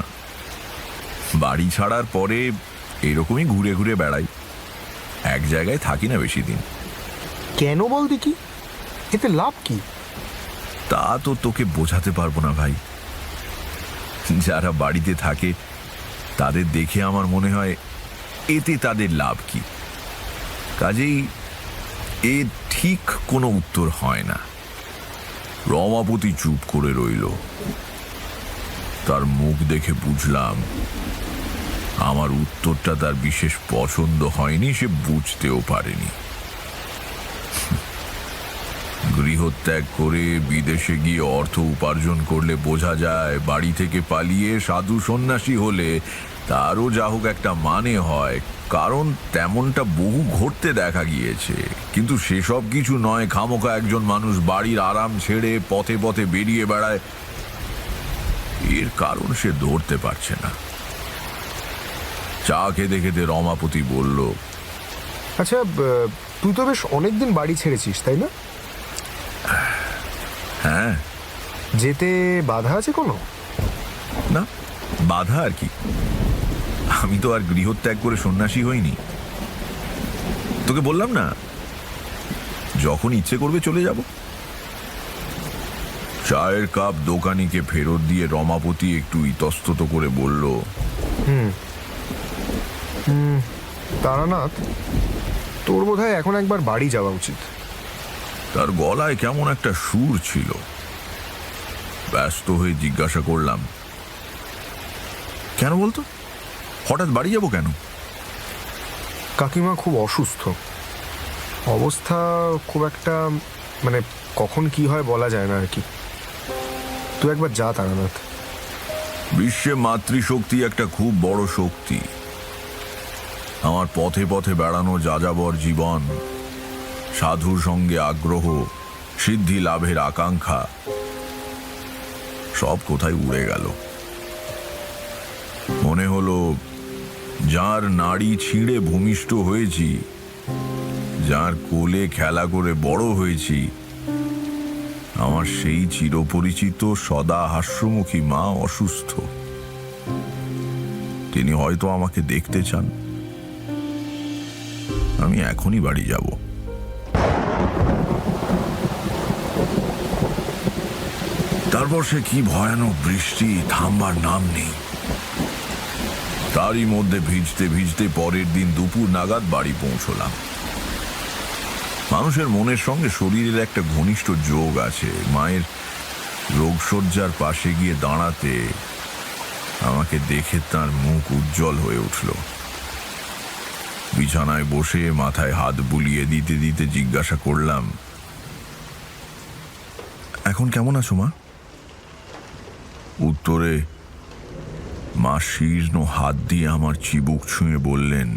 বাড়ি ছাড়ার পরে এরকমই ঘুরে ঘুরে বেড়াই। জায়গায় থাকি না বেশি দিন। কেন বল দেখি, এতে লাভ কি? তা তো তোকে বোঝাতে পারবো না ভাই। যারা বাড়িতে থাকে তাদের দেখে আমার মনে হয় এতে তাদের লাভ কি। কাজেই এ ঠিক কোনো উত্তর হয় না। রমাপতি চুপ করে রইল। তার মুখ দেখে বুঝলাম আমার উত্তরটা তার বিশেষ পছন্দ হয়নি, সে বুঝতেও পারেনি। গৃহত্যাগ করে বিদেশে গিয়ে অর্থ উপার্জন করলে বোঝা যায়, বাড়ি থেকে পালিয়ে সাধু সন্ন্যাসী হলে তারও যা হোক একটা মানে হয়, কারণ তেমনটা বহু ঘটতে দেখা গিয়েছে। কিন্তু সেসব কিছু নয়, খামোকা একজন মানুষ বাড়ির আরাম ছেড়ে পথে পথে বেরিয়ে বেড়ায়। এর কারণ সে ধরতে পারছে না। চা খেতে খেতে রমাপতি বলল, আচ্ছা, তুই তো বেশ অনেকদিন বাড়ি ছেড়েছিস, তাই না? হ্যাঁ। যেতে বাধা আছে কোনো? না, বাধা আর কি, আমি তো আর গৃহত্যাগ করে সন্ন্যাসী হইনি। তোকে বললাম না, যখন ইচ্ছে করবে চলে যাব। চায়ের কাপ দোকানিকে ফেরত দিয়ে রমাপতি একটু ইতস্তত করে বলল, তারানাথ, তোর বোধহয় এখন একবার বাড়ি যাওয়া উচিত। তার গলায় কেমন একটা সুর ছিল। ব্যস্ত হয়ে জিজ্ঞাসা করলাম, কেন বলতো, হঠাৎ বাড়ি যাব কেন? কাকিমা খুব অসুস্থ, অবস্থা খুব একটা, মানে কখন কি হয় বলা যায় না আর কি। তুই একবার যা তারানাথ। বিশ্বে মাতৃশক্তি একটা খুব বড় শক্তি। আমার পথে পথে বেড়ানো যাযাবর জীবন, সাধুর সঙ্গে আগ্রহ, সিদ্ধি লাভের আকাঙ্ক্ষা, সব কোথায় উড়ে গেল। মনে হলো যার নাড়ি ছিঁড়ে ভূমিষ্ঠ হয়েছি, যার কোলে খেলা করে বড় হয়েছি, আমার সেই চিরপরিচিত সদা হাস্যমুখী মা অসুস্থ। তিনি হয়তো আমাকে দেখতে চান। আমি এখনই বাড়ি যাব। তারপর সে কি ভয়ানক বৃষ্টি, থামবার নাম নেই। তারই মধ্যে ভিজতে ভিজতে পরের দিন দুপুর নাগাদ বাড়ি পৌঁছলাম। মানুষের মনের সঙ্গে শরীরের একটা ঘনিষ্ঠ যোগ আছে। মায়ের রোগশয্যার পাশে গিয়ে দাঁড়াতে আমাকে দেখে তার মুখ উজ্জ্বল হয়ে উঠল। বিছানায় বসে মাথায় হাত বুলিয়ে দিতে দিতে জিজ্ঞাসা করলাম, এখন কেমন আছো মা? উত্তরে মা শীর্ণ হাত দিয়ে আমার চিবুক ছুঁয়ে বললেন,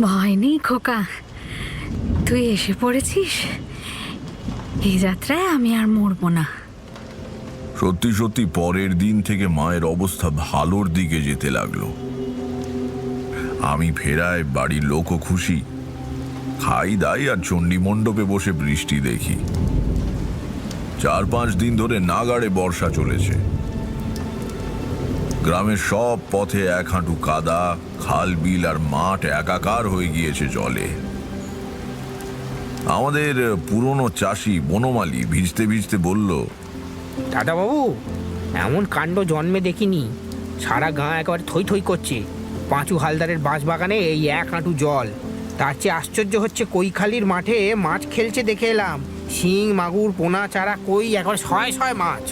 ভয় নেই খোকা, তুই এসে পড়েছিস। এই যাত্রায় আমি আর মরবো না। সত্যি সত্যি পরের দিন থেকে মায়ের অবস্থা ভালোর দিকে যেতে লাগলো। আমি ফেরায় বাড়ির লোকও খুশি। খাই দাই আর চণ্ডী মণ্ডপে বসে বৃষ্টি দেখি। 4-5 দিন ধরে নাগাড়ে বর্ষা চলেছে। গ্রামের সব পথে 1 হাঁটু কাদা, খাল বিল আর মাঠ একাকার হয়ে গিয়েছে জলে। আমাদের পুরনো চাষি বনমালী ভিজতে ভিজতে বলল, দাদাবাবু, এমন কাণ্ড জন্মে দেখিনি। সারা গাঁ একেবারে থই থই করছে। পাঁচু হালদারের বাঁশবাগানে এই 1 হাঁটু জল। তার চেয়ে আশ্চর্য হচ্ছে কৈখালির মাঠে মাছ খেলছে দেখে এলাম। শিং, মাগুর, পোনা, চারা, কই, একবার শয়ে শয়ে মাছ।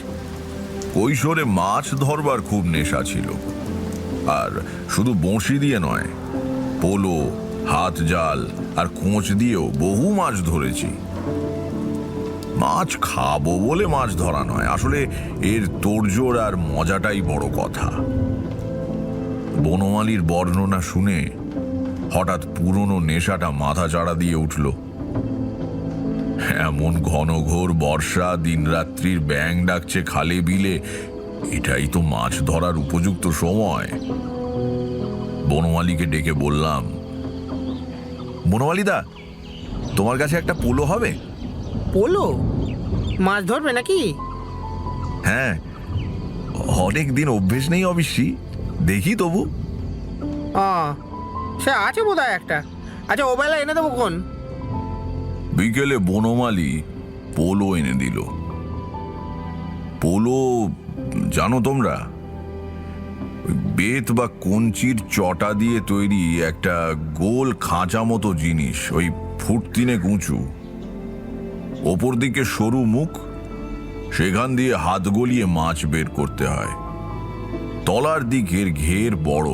কৈশোরে মাছ ধরবার খুব নেশা ছিল। আর শুধু বঁড়শি দিয়ে নয়, পোলো, হাত জাল আর কোঁচ দিয়েও বহু মাছ ধরেছি। মাছ খাবো বলে মাছ ধরা নয়, আসলে এর তোড়জোড় আর মজাটাই বড় কথা। বনমালীর বর্ণনা শুনে হঠাৎ পুরনো নেশাটা মাথা চাড়া দিয়ে উঠল। এমন ঘনঘোর বর্ষা, দিনরাত্রির ব্যাঙ ডাকছে খালে বিলে, এটাই তো মাছ ধরার উপযুক্ত সময়। বনমালীকে ডেকে বললাম, বনমালীদা, তোমার কাছে একটা পোলো হবে? পোলো? মাছ ধরবে নাকি? হ্যাঁ, অনেক দিন অভ্যেস নেই অবশ্যই, দেখি তবু। সে আছে বোধহয় একটা। আচ্ছা ও বেলা এনে দেবো কোন? বিকেলে বনমালী পোলো এনে দিল। পোলো জানো তোমরা, ওই বেত বা কঞ্চির চটা দিয়ে তৈরি একটা গোল খাঁচা মতো জিনিস, ওই ফুট 3 উঁচু, ওপর দিকে সরু মুখ, সেখান দিয়ে হাত গলিয়ে মাছ বের করতে হয়। তলার দিকের ঘের বড়,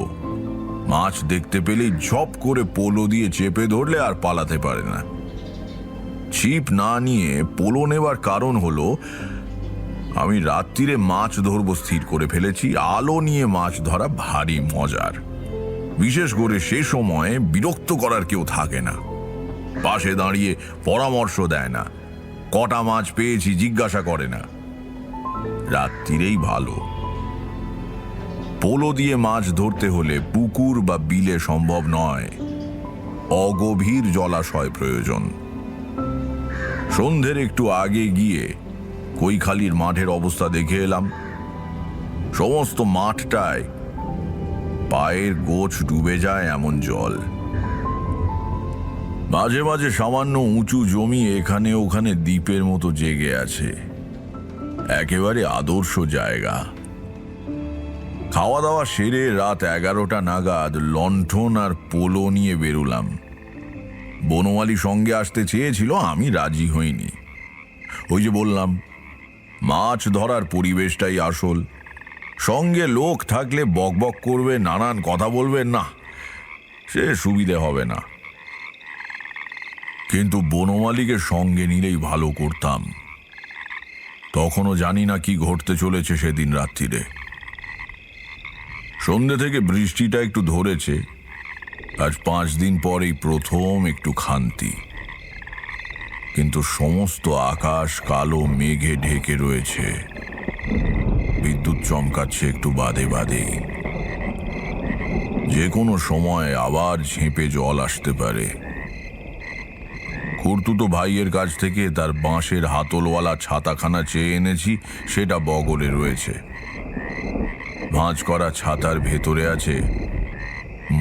মাছ দেখতে পেলেই ঝপ করে পোলো দিয়ে চেপে ধরলে আর পালাতে পারে না। ছিপ না নিয়ে পোলো নেবার কারণ হলো আমি রাত্রিরে মাছ ধরবো স্থির করে ফেলেছি। আলো নিয়ে মাছ ধরা ভারী মজার, বিশেষ করে সে সময়ে বিরক্ত করার কেউ থাকে না, পাশে দাঁড়িয়ে পরামর্শ দেয় না, কটা মাছ পেয়েছি জিজ্ঞাসা করে না। রাত্রিরেই ভালো। পোলো দিয়ে মাছ ধরতে হলে পুকুর বা বিলে সম্ভব নয়, অগভীর জলাশয় প্রয়োজন। সন্ধ্যের একটু আগে গিয়ে কৈখালির মাঠের অবস্থা দেখে এলাম। সমস্ত মাঠটায় পায়ের গোছ ডুবে যায় এমন জল। মাঝে মাঝে সামান্য উঁচু জমি এখানে ওখানে দ্বীপের মতো জেগে আছে। একেবারে আদর্শ জায়গা। খাওয়া দাওয়া সেরে রাত 11টা নাগাদ লণ্ঠন আর পোলো নিয়ে বেরোলাম। বনমালী সঙ্গে আসতে চেয়েছিল, আমি রাজি হইনি। ওই যে বললাম, মাছ ধরার পরিবেশটাই আসল। সঙ্গে লোক থাকলে বকবক করবে, নানান কথা বলবে, না সে সুবিধে হবে না। কিন্তু বনমালীকে সঙ্গে নিলেই ভালো করতাম। তখনও জানি না কি ঘটতে চলেছে সেদিন রাত্রিরে। সন্ধ্যে থেকে বৃষ্টিটা একটু ধরেছে। আজ 5 দিন পরেই প্রথম একটু খান্তি। কিন্তু সমস্ত আকাশ কালো মেঘে ঢেকে রয়েছে। বিদ্যুৎ চমকাচ্ছে একটু বাদে বাদেই। যে কোনো সময় আবার ঝেঁপে জল আসতে পারে। খুড়তুতো ভাইয়ের কাছ থেকে তার বাঁশের হাতলওয়ালা ছাতাখানা চেয়ে এনেছি, সেটা বগলে রয়েছে। ভাঁজ করা ছাতার ভেতরে আছে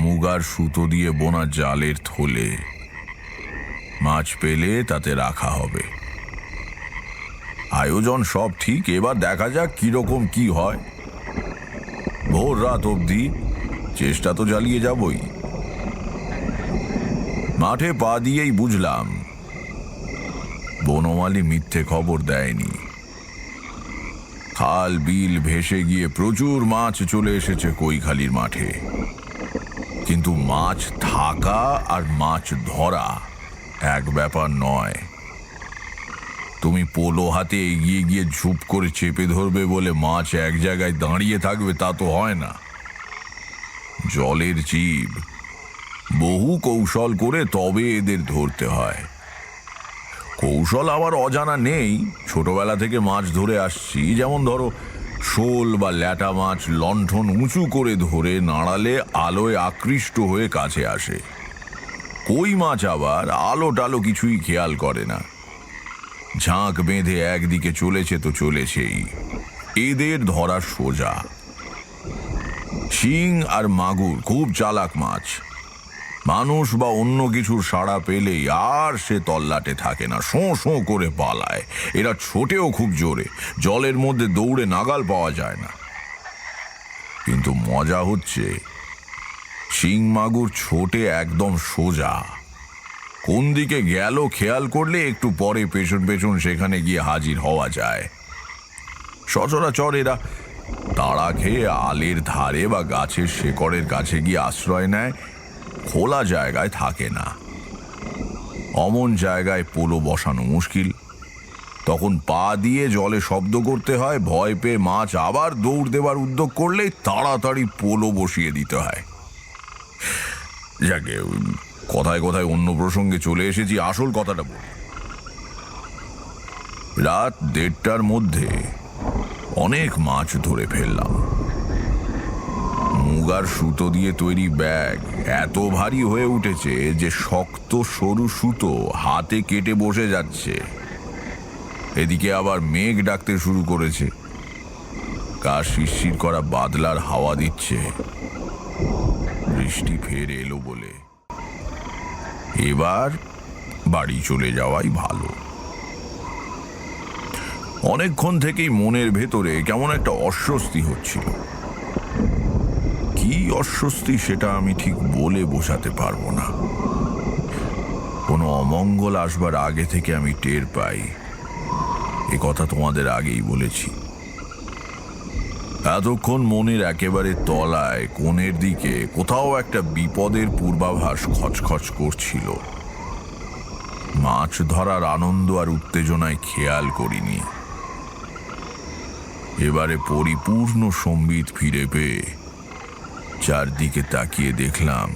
মুগার সুতো দিয়ে বোনা জালের থলে। মাছ পেলে তাতে রাখা হবে। আয়োজন সব ঠিক, এবার দেখা যাক কিরকম কি হয়। ভোর রাত অবধি চেষ্টা তো চালিয়ে যাবই। মাঠে পা দিয়েই বুঝলাম বনমালী মিথ্যে খবর দেয়নি। খাল বিল ভেসে গিয়ে প্রচুর মাছ চলে এসেছে কৈখালির মাঠে। কিন্তু মাছ থাকা আর মাছ ধরা এক ব্যাপার নয়। তুমি পোলো হাতে এগিয়ে গিয়ে ঝুপ করে চেপে ধরবে বলে মাছ এক জায়গায় দাঁড়িয়ে থাকবে তা তো হয় না। জলের জীব, বহু কৌশল করে তবে এদের ধরতে হয়। কৌশল আমার অজানা নেই, ছোটবেলা থেকে মাছ ধরে আসছি। যেমন ধরো, শোল বা ল্যাটা মাছ লণ্ঠন উঁচু করে ধরে নাড়ালে আলোয় আকৃষ্ট হয়ে কাছে আসে। কই মাছ আবার আলো টালো কিছুই খেয়াল করে না, ঝাঁক বেঁধে একদিকে চলেছে তো চলেছেই। এদের ধরা সোজা। শিং আর মাগুর খুব চালাক মাছ। মানুষ বা অন্য কিছুর সাড়া পেলেই আর সে তল্লাটে থাকে না, শোঁ শোঁ করে পালায়। এরা ছোটেও খুব জোরে, জলের মধ্যে দৌড়ে নাগাল পাওয়া যায় না। কিন্তু মজা হচ্ছে শিং মাগুর ছোটে একদম সোজা। কোন দিকে গেল খেয়াল করলে একটু পরে পেছন পেছন সেখানে গিয়ে হাজির হওয়া যায়। সচরাচর এরা তাড়া খেয়ে আলের ধারে বা গাছের শেকড়ের কাছে গিয়ে আশ্রয় নেয়, খোলা জায়গায় থাকে না। অমন জায়গায় পোলো বসানো মুশকিল। তখন পা দিয়ে জলে শব্দ করতে হয়, ভয় পেয়ে মাছ আবার দৌড় দেবার উদ্যোগ করলেই তাড়াতাড়ি পোলো বসিয়ে দিতে হয়। যাকে কথায় কথায় অন্য প্রসঙ্গে চলে এসেছি, আসল কথাটা বলি। রাত 1:30টার মধ্যে অনেক মাছ ধরে ফেললাম। মুগার সুতো দিয়ে তৈরি ব্যাগ এত ভারী হয়ে উঠেছে যে শক্ত সরু সুতো হাতে কেটে বসে যাচ্ছে। এদিকে আবার মেঘ ডাকতে শুরু করেছে। গা শিরশির করা বাদলার হাওয়া দিচ্ছে, বৃষ্টি ফের এলো বলে। এবার বাড়ি চলে যাওয়াই ভালো। অনেকক্ষণ থেকেই মনের ভেতরে কেমন একটা অস্বস্তি হচ্ছিল। কি অস্বস্তি সেটা আমি ঠিক বলে বোঝাতে পারবো না। কোনো অমঙ্গল আসবার আগে থেকে আমি টের পাই, এ কথা তোমাদের আগেই বলেছি। এতক্ষণ মনের একেবারে তলায় কোণের দিকে কোথাও একটা বিপদের পূর্বাভাস খচখচ করছিল। মাছ ধরার আনন্দ আর উত্তেজনায় খেয়াল করিনি। এবারে পরিপূর্ণ সম্বিত ফিরে পেয়ে চারদিকে তাকিয়ে দেখলাম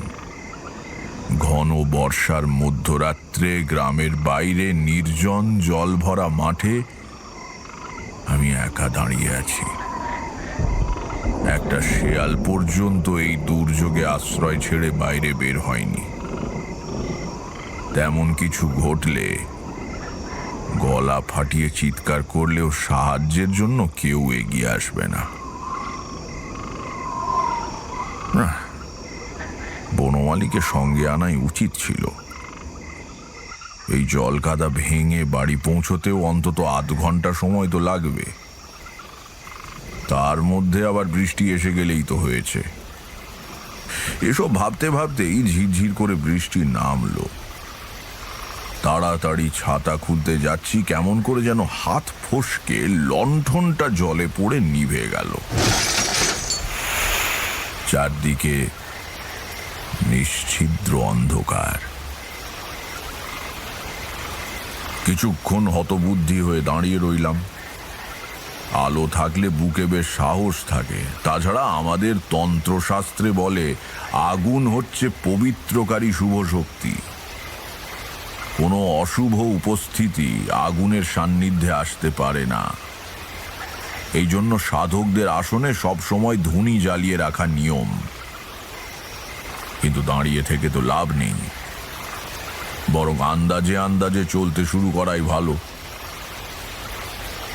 ঘন বর্ষার মধ্যরাত্রে গ্রামের বাইরে নির্জন জল ভরা মাঠে আমি একা দাঁড়িয়ে আছি। একটা শেয়াল পর্যন্ত এই দুর্যোগে আশ্রয় ছেড়ে বাইরে বের হয়নি। তেমন কিছু ঘটলে গলা ফাটিয়ে চিৎকার করলেও সাহায্যের জন্য কেউ এগিয়ে আসবে না। বনমালীকে সঙ্গে আনাই উচিত ছিল। এই জল কাদা ভেঙে বাড়ি পৌঁছতেও অন্তত আধ ঘন্টা সময় তো লাগবে। তার মধ্যে আবার বৃষ্টি এসে গেলেই তো হয়েছে। এসব ভাবতে ভাবতেই ঝিরঝির করে বৃষ্টি নামলো। তাড়াতাড়ি ছাতা খুলতে যাচ্ছি, কেমন করে যেন হাত ফসকে লণ্ঠনটা জলে পড়ে নিভে গেল। চারদিকে নিশ্ছিদ্র অন্ধকার। কিছুক্ষণ হতবুদ্ধি হয়ে দাঁড়িয়ে রইলাম। আলো থাকলে বুকে বেশ সাহস থাকে। তাছাড়া আমাদের তন্ত্রশাস্ত্রে বলে আগুন হচ্ছে পবিত্রকারী শুভ শক্তি। কোনো অশুভ উপস্থিতি আগুনের সান্নিধ্যে আসতে পারে না। এই জন্য সাধকদের আসনে সব সময় ধুনি জ্বালিয়ে রাখা নিয়ম। কিন্তু দাঁড়িয়ে থেকে তো লাভ নেই, বরং আন্দাজে আন্দাজে চলতে শুরু করাই ভালো।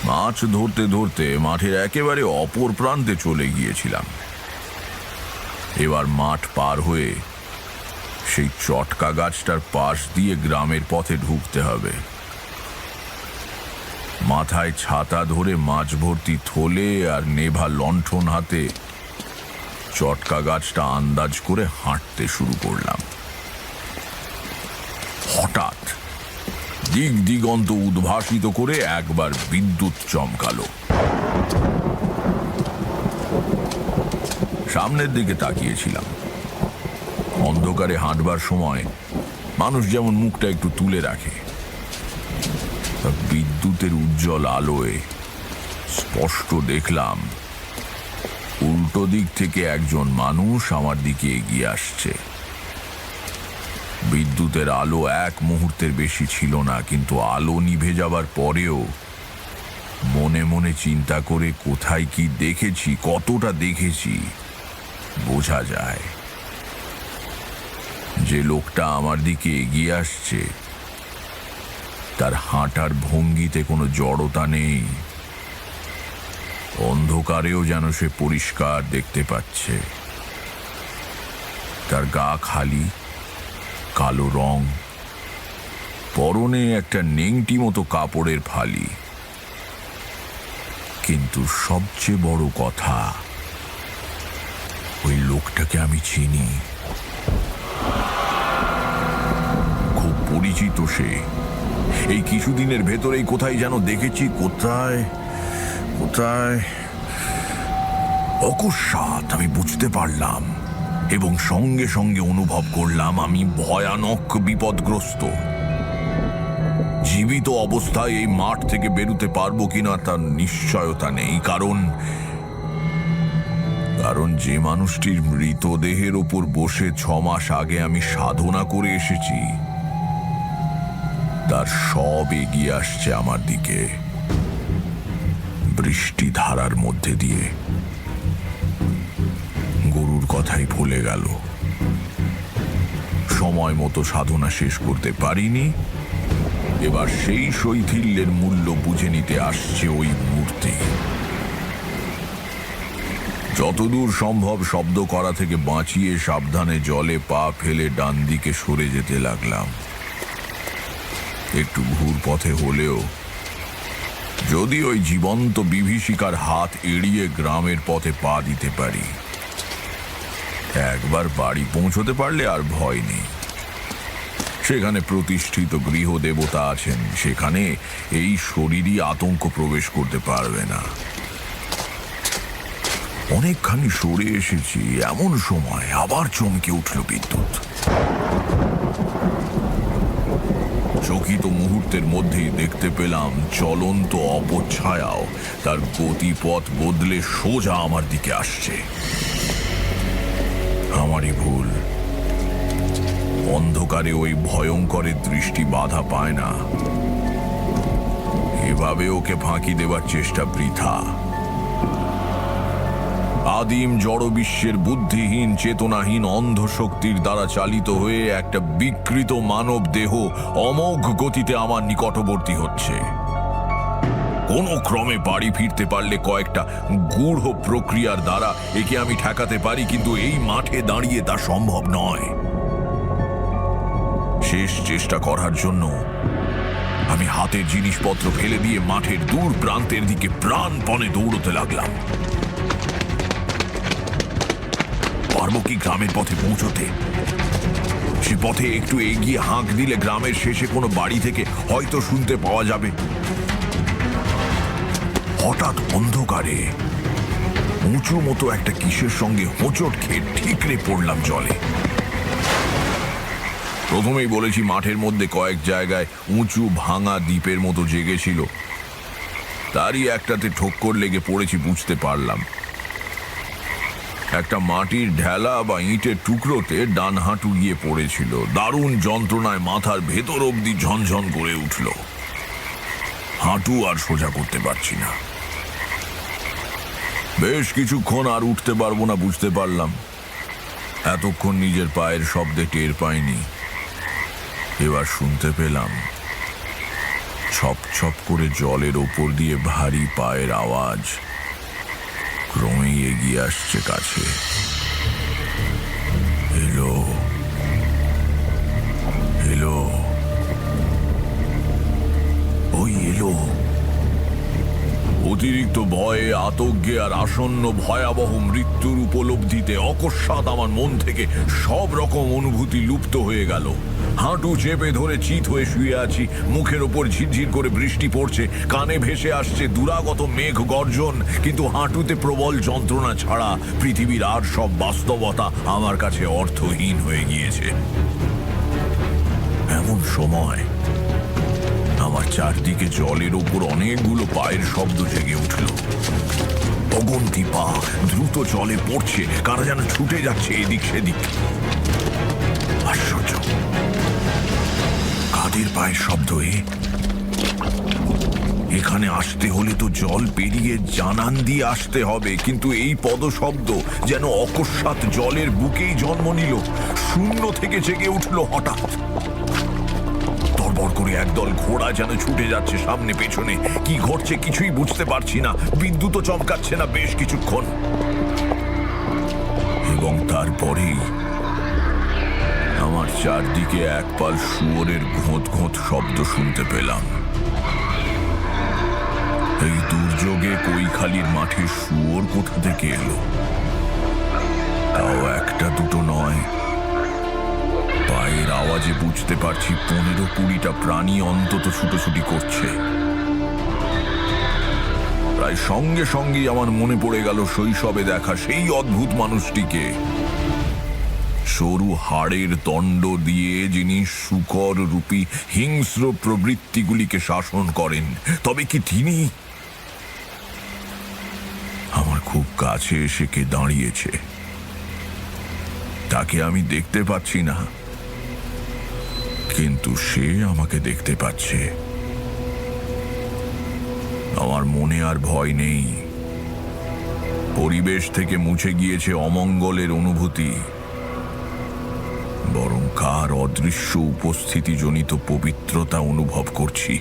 মাছ ধরতে ধরতে মাঠের একেবারে অপর প্রান্তে চলে গিয়েছিলাম। এবার মাঠ পার হয়ে সেই চটকা গাছটার পাশ দিয়ে গ্রামের পথে ঢুকতে হবে। মাথায় ছাতা ধরে মাছ ভর্তি থলে আর নেভা লণ্ঠন হাতে চটকা গাছটা আন্দাজ করে হাঁটতে শুরু করলাম। হঠাৎ দিক দিগন্ত উদ্ভাসিত করে একবার বিদ্যুৎ চমকালো। সামনের দিকে তাকিয়েছিলাম। অন্ধকারে হাঁটবার সময় মানুষ যেমন মুখটা একটু তুলে রাখে, বিদ্যুতের উজ্জ্বল আলোয় স্পষ্ট দেখলাম উল্টো দিক থেকে একজন মানুষ আমার দিকে এগিয়ে আসছে। বিদ্যুতের আলো এক মুহূর্তের বেশি ছিল না, কিন্তু আলো নিভে যাবার পরেও মনে মনে চিন্তা করে কোথায় কি দেখেছি, কতটা দেখেছি বোঝা যায়। যে লোকটা আমার দিকে এগিয়ে আসছে তার হাঁটার ভঙ্গিতে কোনো জড়তা নেই। অন্ধকারেও যেন সে পরিষ্কার দেখতে পাচ্ছে। তার গা খালি, কালো রং, পরনে একটা নেংটি মতো কাপড়ের ফালি। কিন্তু সবচেয়ে বড় কথা, ওই লোকটাকে আমি চিনি। খুব পরিচিত সে। এই কিছুদিনের ভেতরেই কোথায় যেন দেখেছি। কোথায় কোথায় অকস্মাৎ আমি বুঝতে পারলাম এবং সঙ্গে সঙ্গে অনুভব করলাম আমি ভয়ানক বিপদগ্রস্ত। জীবিত অবস্থায় এই মাঠ থেকে বেরোতে পারবো কিনা তার নিশ্চয়তা নেই। কারণ যে মানুষটির মৃতদেহের ওপর বসে 6 মাস আগে আমি সাধনা করে এসেছি, তার সব এগিয়ে আসছে আমার দিকে বৃষ্টি ধারার মধ্যে দিয়ে। গরুর কথাই ভুলে গেল। সময় মতো সাধনা শেষ করতে পারিনি। এবার সেই শৈথিল্যের মূল্য বুঝে নিতে আসছে ওই মূর্তি। যতদূর সম্ভব শব্দ করা থেকে বাঁচিয়ে সাবধানে জলে পা ফেলে ডান দিকে সরে যেতে লাগলাম। একটু ঘুর পথে হলেও যদি ওই জীবন্ত বিভীষিকার হাত এড়িয়ে গ্রামের পথে পা দিতে পারি, একবার বাড়ি পৌঁছতে পারলে আর ভয় নেই। সেখানে প্রতিষ্ঠিত গৃহদেবতা আছেন, সেখানে এই শরীরই আতঙ্ক প্রবেশ করতে পারবে না। অনেকখানি সরে এসেছি, এমন সময় আবার চমকে উঠল বিদ্যুৎ। চকিত মুহূর্তের মধ্যেই দেখতে পেলাম চলন্ত অপচ্ছায়াও তার গতিপথ বদলে সোজা আমার দিকে আসছে। আমারই ভুল, অন্ধকারে ওই ভয়ঙ্করের দৃষ্টি বাধা পায় না। এভাবে ওকে ফাঁকি দেবার চেষ্টা বৃথা। আদিম জড় বিশ্বের বুদ্ধিহীন চেতনাহীন অন্ধ শক্তির দ্বারা চালিত হয়ে একটা বিকৃত মানব দেহ অমোঘ গতিতে আমার নিকটবর্তী হচ্ছে। কোন ক্রমে বাড়ি ফিরতে পারলে কয়েকটা গূঢ় প্রক্রিয়ার দ্বারা একে আমি ঠেকাতে পারি, কিন্তু এই মাঠে দাঁড়িয়ে তা সম্ভব নয়। শেষ চেষ্টা করার জন্য আমি হাতের জিনিসপত্র ফেলে দিয়ে মাঠের দূর প্রান্তের দিকে প্রাণপণে দৌড়তে লাগলাম। পারবো কি গ্রামের পথে পৌঁছতে? সে পথে একটু এগিয়ে হাঁক দিলে গ্রামের শেষে কোনো বাড়ি থেকে হয়তো শুনতে পাওয়া যাবে। হঠাৎ অন্ধকারে উঁচু মতো একটা কিসের সঙ্গে হোঁচট খেয়ে ঠিকরে পড়লাম জলে। প্রথমেই বলেছি, মাঠের মধ্যে কয়েক জায়গায় উঁচু ভাঙা দ্বীপের মতো জেগেছিল, তারই একটাতে ঠোক্কর লেগে পড়েছি বুঝতে পারলাম। একটা মাটির ঢেলা বা ইটের টুকরোতে ডান হাঁটু গিয়ে পড়েছিল। দারুণ যন্ত্রণায় মাথার ভেতর অবধি ঝনঝন করে উঠল। হাঁটু আর সোজা করতে পারছি না। বেশ কিছুক্ষণ আর উঠতে পারবো না বুঝতে পারলাম। এতক্ষণ নিজের পায়ের শব্দে টের পাইনি, এবার শুনতে পেলাম ছপ ছপ করে জলের ওপর দিয়ে ভারী পায়ের আওয়াজ ক্রমেই এগিয়ে আসছে কাছে। এলো এলো ওই এলো। অতিরিক্ত ভয়ে, আতঙ্কে আর আসন্ন ভয়াবহ মৃত্যুর উপলব্ধিতে অকস্মাৎ আমার মন থেকে সব রকম অনুভূতি লুপ্ত হয়ে গেল। হাঁটু চেপে ধরে চিত হয়ে শুয়ে আছি, মুখের ওপর ঝিরঝির করে বৃষ্টি পড়ছে, কানে ভেসে আসছে দুরাগত মেঘ গর্জন, কিন্তু হাঁটুতে প্রবল যন্ত্রণা ছাড়া পৃথিবীর আর সব বাস্তবতা আমার কাছে অর্থহীন হয়ে গিয়েছে। এমন সময় আমার চারদিকে জলের ওপর অনেকগুলো পায়ের শব্দ জেগে উঠল। অগন্তি পা দ্রুত জলে পড়ছে, কারা যেন ছুটে যাচ্ছে এদিক সেদিক। আশ্চর্য, কাদের পায়ের শব্দ? এখানে আসতে হলে তো জল পেরিয়ে জানান দিয়ে আসতে হবে, কিন্তু এই পদশব্দ যেন অকস্মাৎ জলের বুকেই জন্ম নিল, শূন্য থেকে জেগে উঠল হঠাৎ। তরবর করে একদল ঘোড়া যেন ছুটে যাচ্ছে সামনে পেছনে। কি ঘটছে কিছুই বুঝতে পারছি না। বিদ্যুৎও চমকাচ্ছে না বেশ কিছুক্ষণ, এবং তারপরেই আমার চারদিকে একপাল শুয়োরের ঘোঁত ঘোঁত শব্দ শুনতে পেলাম। এই দুর্যোগে কৈখালির মাঠে শুয়োর কোথা থেকে এলো? তাও একটা দুটো নয়, পায়ের আওয়াজে বুঝতে পারছি 15-20টা প্রাণী অন্তত ছুটোছুটি করছে। প্রায় সঙ্গে সঙ্গেই আমার মনে পড়ে গেল শৈশবে দেখা সেই অদ্ভুত মানুষটিকে, সরু হাড়ের দণ্ড দিয়ে যিনি শূকর রূপী হিংস্র প্রবৃত্তিগুলিকে শাসন করেন। তবে কি তিনি? আমার খুব কাছে এসে কে দাঁড়িয়েছে, তাকে আমি দেখতে পাচ্ছি না, কিন্তু সে আমাকে দেখতে পাচ্ছে। আমার মনে আর ভয় নেই। পরিবেশ থেকে মুছে গিয়েছে অমঙ্গলের অনুভূতি, বরং কার অদৃশ্য উপস্থিতিজনিত পবিত্রতা অনুভব করছি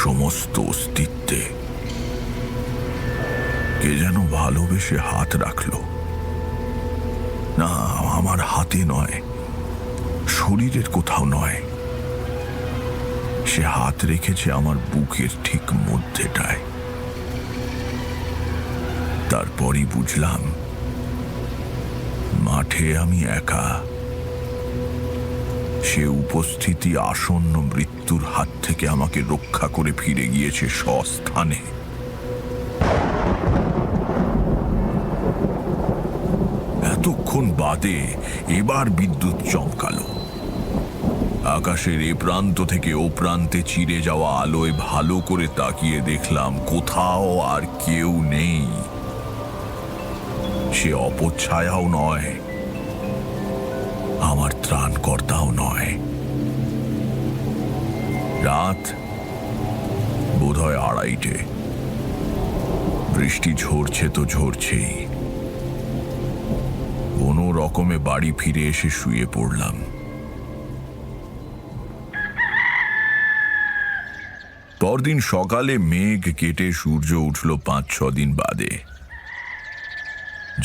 সমস্ত অস্তিত্বে। কে যেন ভালোবেসে হাত রাখলো, না আমার হাতে নয়, শরীরের কোথাও নয়, সে হাত রেখেছে আমার বুকের ঠিক মধ্যেটায়। তারপরই বুঝলাম মাঠে আমি একা, সে উপস্থিতি আসন্ন মৃত্যুর হাত থেকে আমাকে রক্ষা করে ফিরে গিয়েছে স্বস্থানে। এতক্ষণ বাদে এবার বিদ্যুৎ চমকালো। আকাশের এ প্রান্ত থেকে ও প্রান্তে চিরে যাওয়া আলোয় ভালো করে তাকিয়ে দেখলাম কোথাও আর কেউ নেই। সে অপচ্ছায়াও নয়, আমার ত্রাণকর্তাও নয়। রাত বোধহয় 2:30। বৃষ্টি ঝরছে তো ঝরছেই। কোনো রকমে বাড়ি ফিরে এসে শুয়ে পড়লাম। পরদিন সকালে মেঘ কেটে সূর্য উঠল 5-6 দিন বাদে।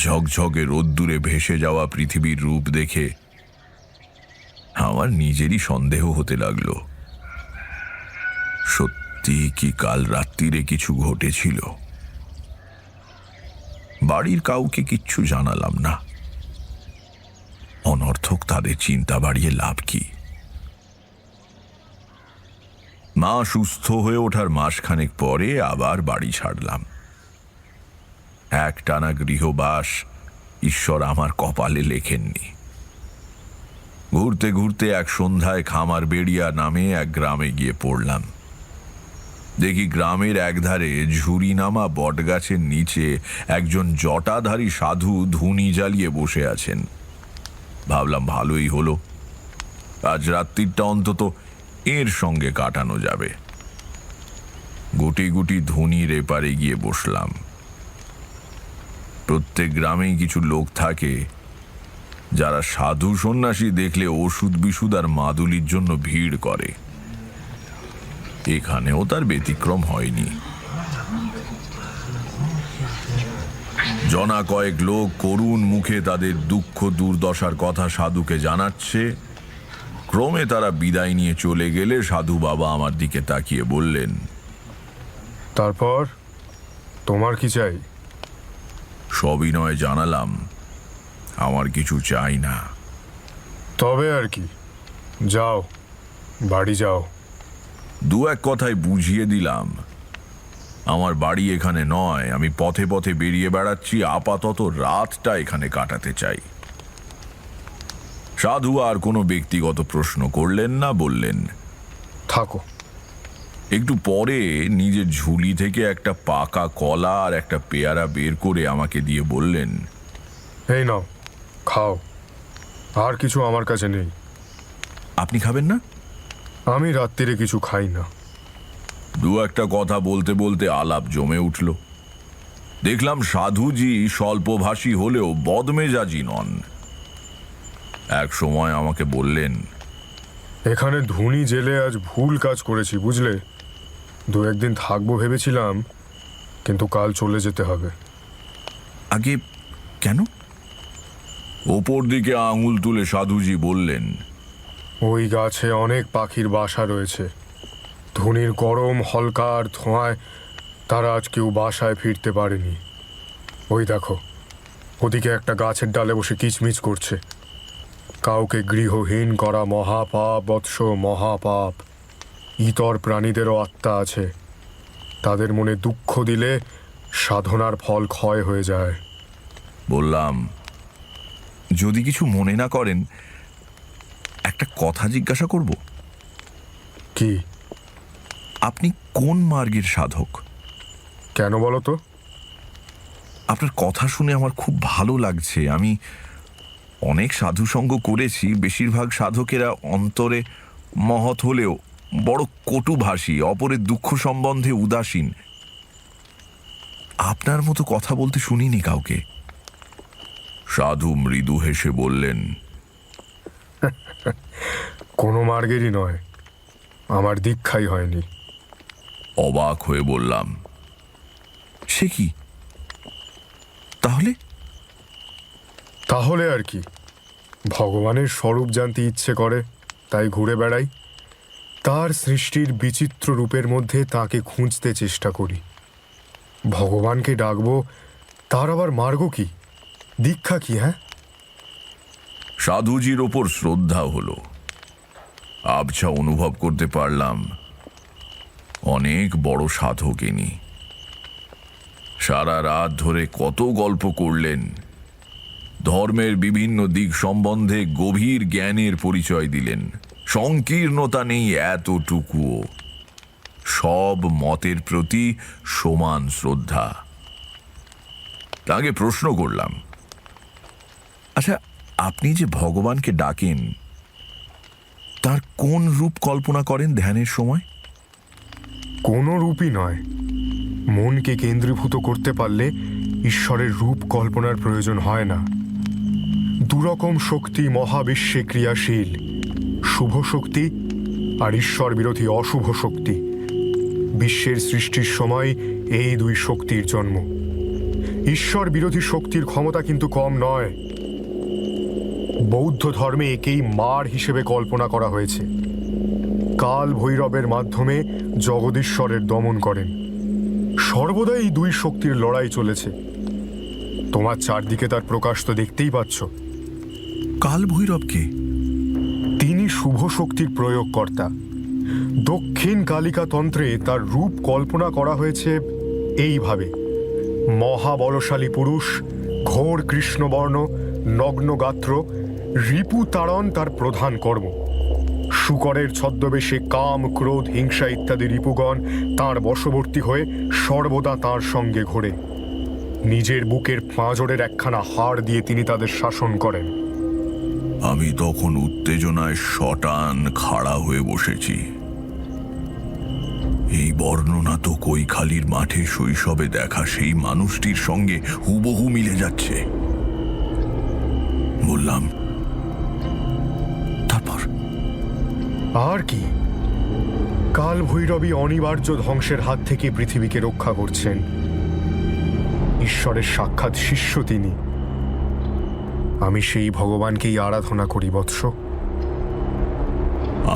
ঝকঝকে রোদ্দুরে ভেসে যাওয়া পৃথিবীর রূপ দেখে আমার নিজেরই সন্দেহ হতে লাগলো, সত্যি কি কাল রাত্রিরে কিছু ঘটেছিল? বাড়ির কাউকে কিচ্ছু জানালাম না, অনর্থক তাদের চিন্তা বাড়িয়ে লাভ কি? মা সুস্থ হয়ে ওঠার মাসখানেক পরে আবার বাড়ি ছাড়লাম। একটানা গৃহবাস ঈশ্বর আমার কপালে লেখেননি। ঘুরতে ঘুরতে এক সন্ধ্যায় খামারবেড়িয়া নামে এক গ্রামে গিয়ে পড়লাম। দেখি গ্রামের একধারে ঝুরি নামা বটগাছের নিচে একজন জটাধারী সাধু ধুনি জ্বালিয়ে বসে আছেন। ভাবলাম ভালোই হলো, আজ রাত্রিটা অন্তত এর সঙ্গে কাটানো যাবে। গুটি গুটি ধুনির এপারে গিয়ে বসলাম। প্রত্যেক গ্রামেই কিছু লোক থাকে যারা সাধু সন্ন্যাসী দেখলে ওষুধ বিশুদ আর মাদুলির জন্য ভিড় করে। এখানেও তার ব্যতিক্রম হয়নি। জনা কয়েক লোক করুণ মুখে তাদের দুঃখ দুর্দশার কথা সাধুকে জানাচ্ছে। ক্রমে তারা বিদায় নিয়ে চলে গেলে সাধু বাবা আমার দিকে তাকিয়ে বললেন, তারপর তোমার কি চাই? সবিনয়ে জানালাম, আমার কিছু চাই না। তবে আর কি, যাও বাড়ি যাও। দু এক কথায় বুঝিয়ে দিলাম আমার বাড়ি এখানে নয়, আমি পথে পথে বেরিয়ে বেড়াচ্ছি, আপাতত রাতটা এখানে কাটাতে চাই। সাধু আর কোনো ব্যক্তিগত প্রশ্ন করলেন না, বললেন, থাকো। একটু পরে নিজের ঝুলি থেকে একটা পাকা কলা আর একটা পেয়ারা বের করে আমাকে দিয়ে বললেন, এই নাও খাও, আর কিছু আমার কাছে নেই। আপনি খাবেন না? আমি রাত্রিরে কিছু খাই না। দু একটা কথা বলতে বলতে আলাপ জমে উঠল। দেখলাম সাধুজি স্বল্পভাষী হলেও বদমেজাজি নন। এক সময় আমাকে বললেন, এখানে ধুনি জেলে আজ ভুল কাজ করেছি, বুঝলে? 2-1 দিন থাকবো ভেবেছিলাম, কিন্তু কাল চলে যেতে হবে। আগে কেন? ওপর দিকে আঙুল তুলে সাধুজি বললেন, ওই গাছে অনেক পাখির বাসা রয়েছে। ধুনির গরম হলকার ধোঁয়ায় তারা আজ কেউ বাসায় ফিরতে পারেনি। ওই দেখো, ওদিকে একটা গাছের ডালে বসে কিচমিচ করছে। কাউকে গৃহহীন করা মহাপাপ বৎস, মহাপাপ। ইতর প্রাণীদেরও আত্মা আছে, তাদের মনে দুঃখ দিলে সাধনার ফল ক্ষয় হয়ে যায়। বললাম, যদি কিছু মনে না করেন একটা কথা জিজ্ঞাসা করব। কি? আপনি কোন মার্গের সাধক? কেন বলো তো? আপনার কথা শুনে আমার খুব ভালো লাগছে। আমি অনেক সাধু সঙ্গ করেছি, বেশিরভাগ সাধকেরা অন্তরে মহৎ হলেও বড় কটুভাষী, অপরের দুঃখ সম্বন্ধে উদাসীন। আপনার মতো কথা বলতে শুনিনি কাউকে। সাধু মৃদু হেসে বললেন, কোনো মার্গেরই নয়, আমার দীক্ষাই হয়নি। অবাক হয়ে বললাম, সে কি? তাহলে তাহলে আর কি, ভগবানের স্বরূপ জানতে ইচ্ছে করে তাই ঘুরে বেড়াই, তার সৃষ্টির বিচিত্র রূপের মধ্যে তাকে খুঁজতে চেষ্টা করি। ভগবানকে ডাকবো, তার আবার মার্গ কি, দীক্ষা কি? হ্যাঁ, সাধুজির ওপর শ্রদ্ধা হলো। আবছা অনুভব করতে পারলাম অনেক বড় সাধক ইনি। সারা রাত ধরে কত গল্প করলেন, ধর্মের বিভিন্ন দিক সম্বন্ধে গভীর জ্ঞানের পরিচয় দিলেন। সংকীর্ণতা নেই এতটুকুও, সব মতের প্রতি সমান শ্রদ্ধা। তাকে প্রশ্ন করলাম, আচ্ছা, আপনি যে ভগবানকে ডাকেন তার কোন রূপ কল্পনা করেন ধ্যানের সময়? কোনো রূপই নয়, মনকে কেন্দ্রীভূত করতে পারলে ঈশ্বরের রূপ কল্পনার প্রয়োজন হয় না। দুরকম শক্তি মহাবিশ্বে ক্রিয়াশীল, শুভ শক্তি আর ঈশ্বর বিরোধী অশুভ শক্তি। বিশ্বের সৃষ্টির সময় এই দুই শক্তির জন্ম। ঈশ্বর বিরোধী শক্তির ক্ষমতা কিন্তু কম নয়। বৌদ্ধ ধর্মে একেই মার হিসেবে কল্পনা করা হয়েছে। কাল ভৈরবের মাধ্যমে জগদীশ্বরের দমন করেন। সর্বদাই এই দুই শক্তির লড়াই চলেছে। তোমার চারদিকে তার প্রকাশ তো দেখতেই পাচ্ছ। কাল ভৈরবকে? তিনি শুভ শক্তির প্রয়োগকর্তা। দক্ষিণ কালিকা তন্ত্রে তার রূপ কল্পনা করা হয়েছে এইভাবে: মহাবলশালী পুরুষ, ঘোর কৃষ্ণবর্ণ, নগ্ন গাত্র, রিপু তাড়ন তার প্রধান কর্ম। শূকরের ছদ্মবেশে কাম, ক্রোধ, হিংসা ইত্যাদি রিপুগণ তাঁর বশবর্তী হয়ে সর্বদা তাঁর সঙ্গে ঘোরে। নিজের বুকের পাঁজরের একখানা হাড় দিয়ে তিনি তাদের শাসন করেন। আমি তখন উত্তেজনায় শটান খাড়া হয়ে বসেছি। এই বর্ণনা তো কৈখালির মাঠে শৈশবে দেখা সেই মানুষটির সঙ্গে হুবহু মিলে যাচ্ছে। বললাম, তারপর? আর কি, কাল ভৈরবী অনিবার্য ধ্বংসের হাত থেকে পৃথিবীকে রক্ষা করছেন। ঈশ্বরের সাক্ষাৎ শিষ্য তিনি। আমি সেই ভগবানকেই আরাধনা করি বৎস।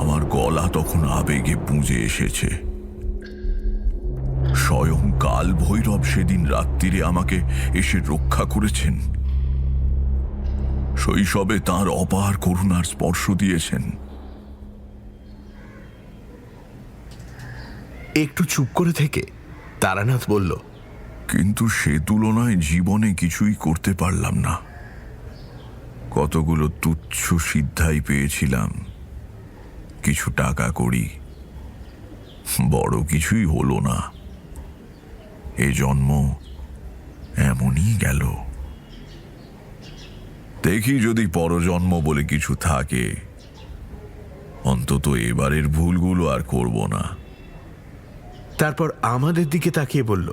আমার গলা তখন আবেগে পুঁজে এসেছে। স্বয়ং কাল ভৈরব সেদিন রাত্রিরে আমাকে এসে রক্ষা করেছেন। শৈশবে তাঁর অপার করুণার স্পর্শ দিয়েছেন। একটু চুপ করে থেকে তারানাথ বলল, কিন্তু সে তুলনায় জীবনে কিছুই করতে পারলাম না। কতগুলো তুচ্ছ সিদ্ধাই পেয়েছিলাম, কিছু টাকা করি, বড় কিছুই হলো না। এ জন্ম এমনই গেল। দেখি যদি পরজন্ম বলে কিছু থাকে, অন্তত এবারের ভুলগুলো আর করব না। তারপর আমাদের দিকে তাকিয়ে বলল,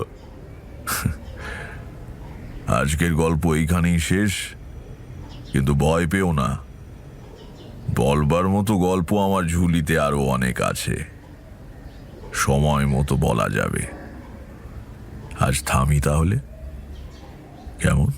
আজকের গল্প এইখানেই শেষ, কিন্তু ভয় পেও না, বলবার মতো গল্প আমার ঝুলিতে আরো অনেক আছে, সময় মতো বলা যাবে। আজ থামি তাহলে, কেমন?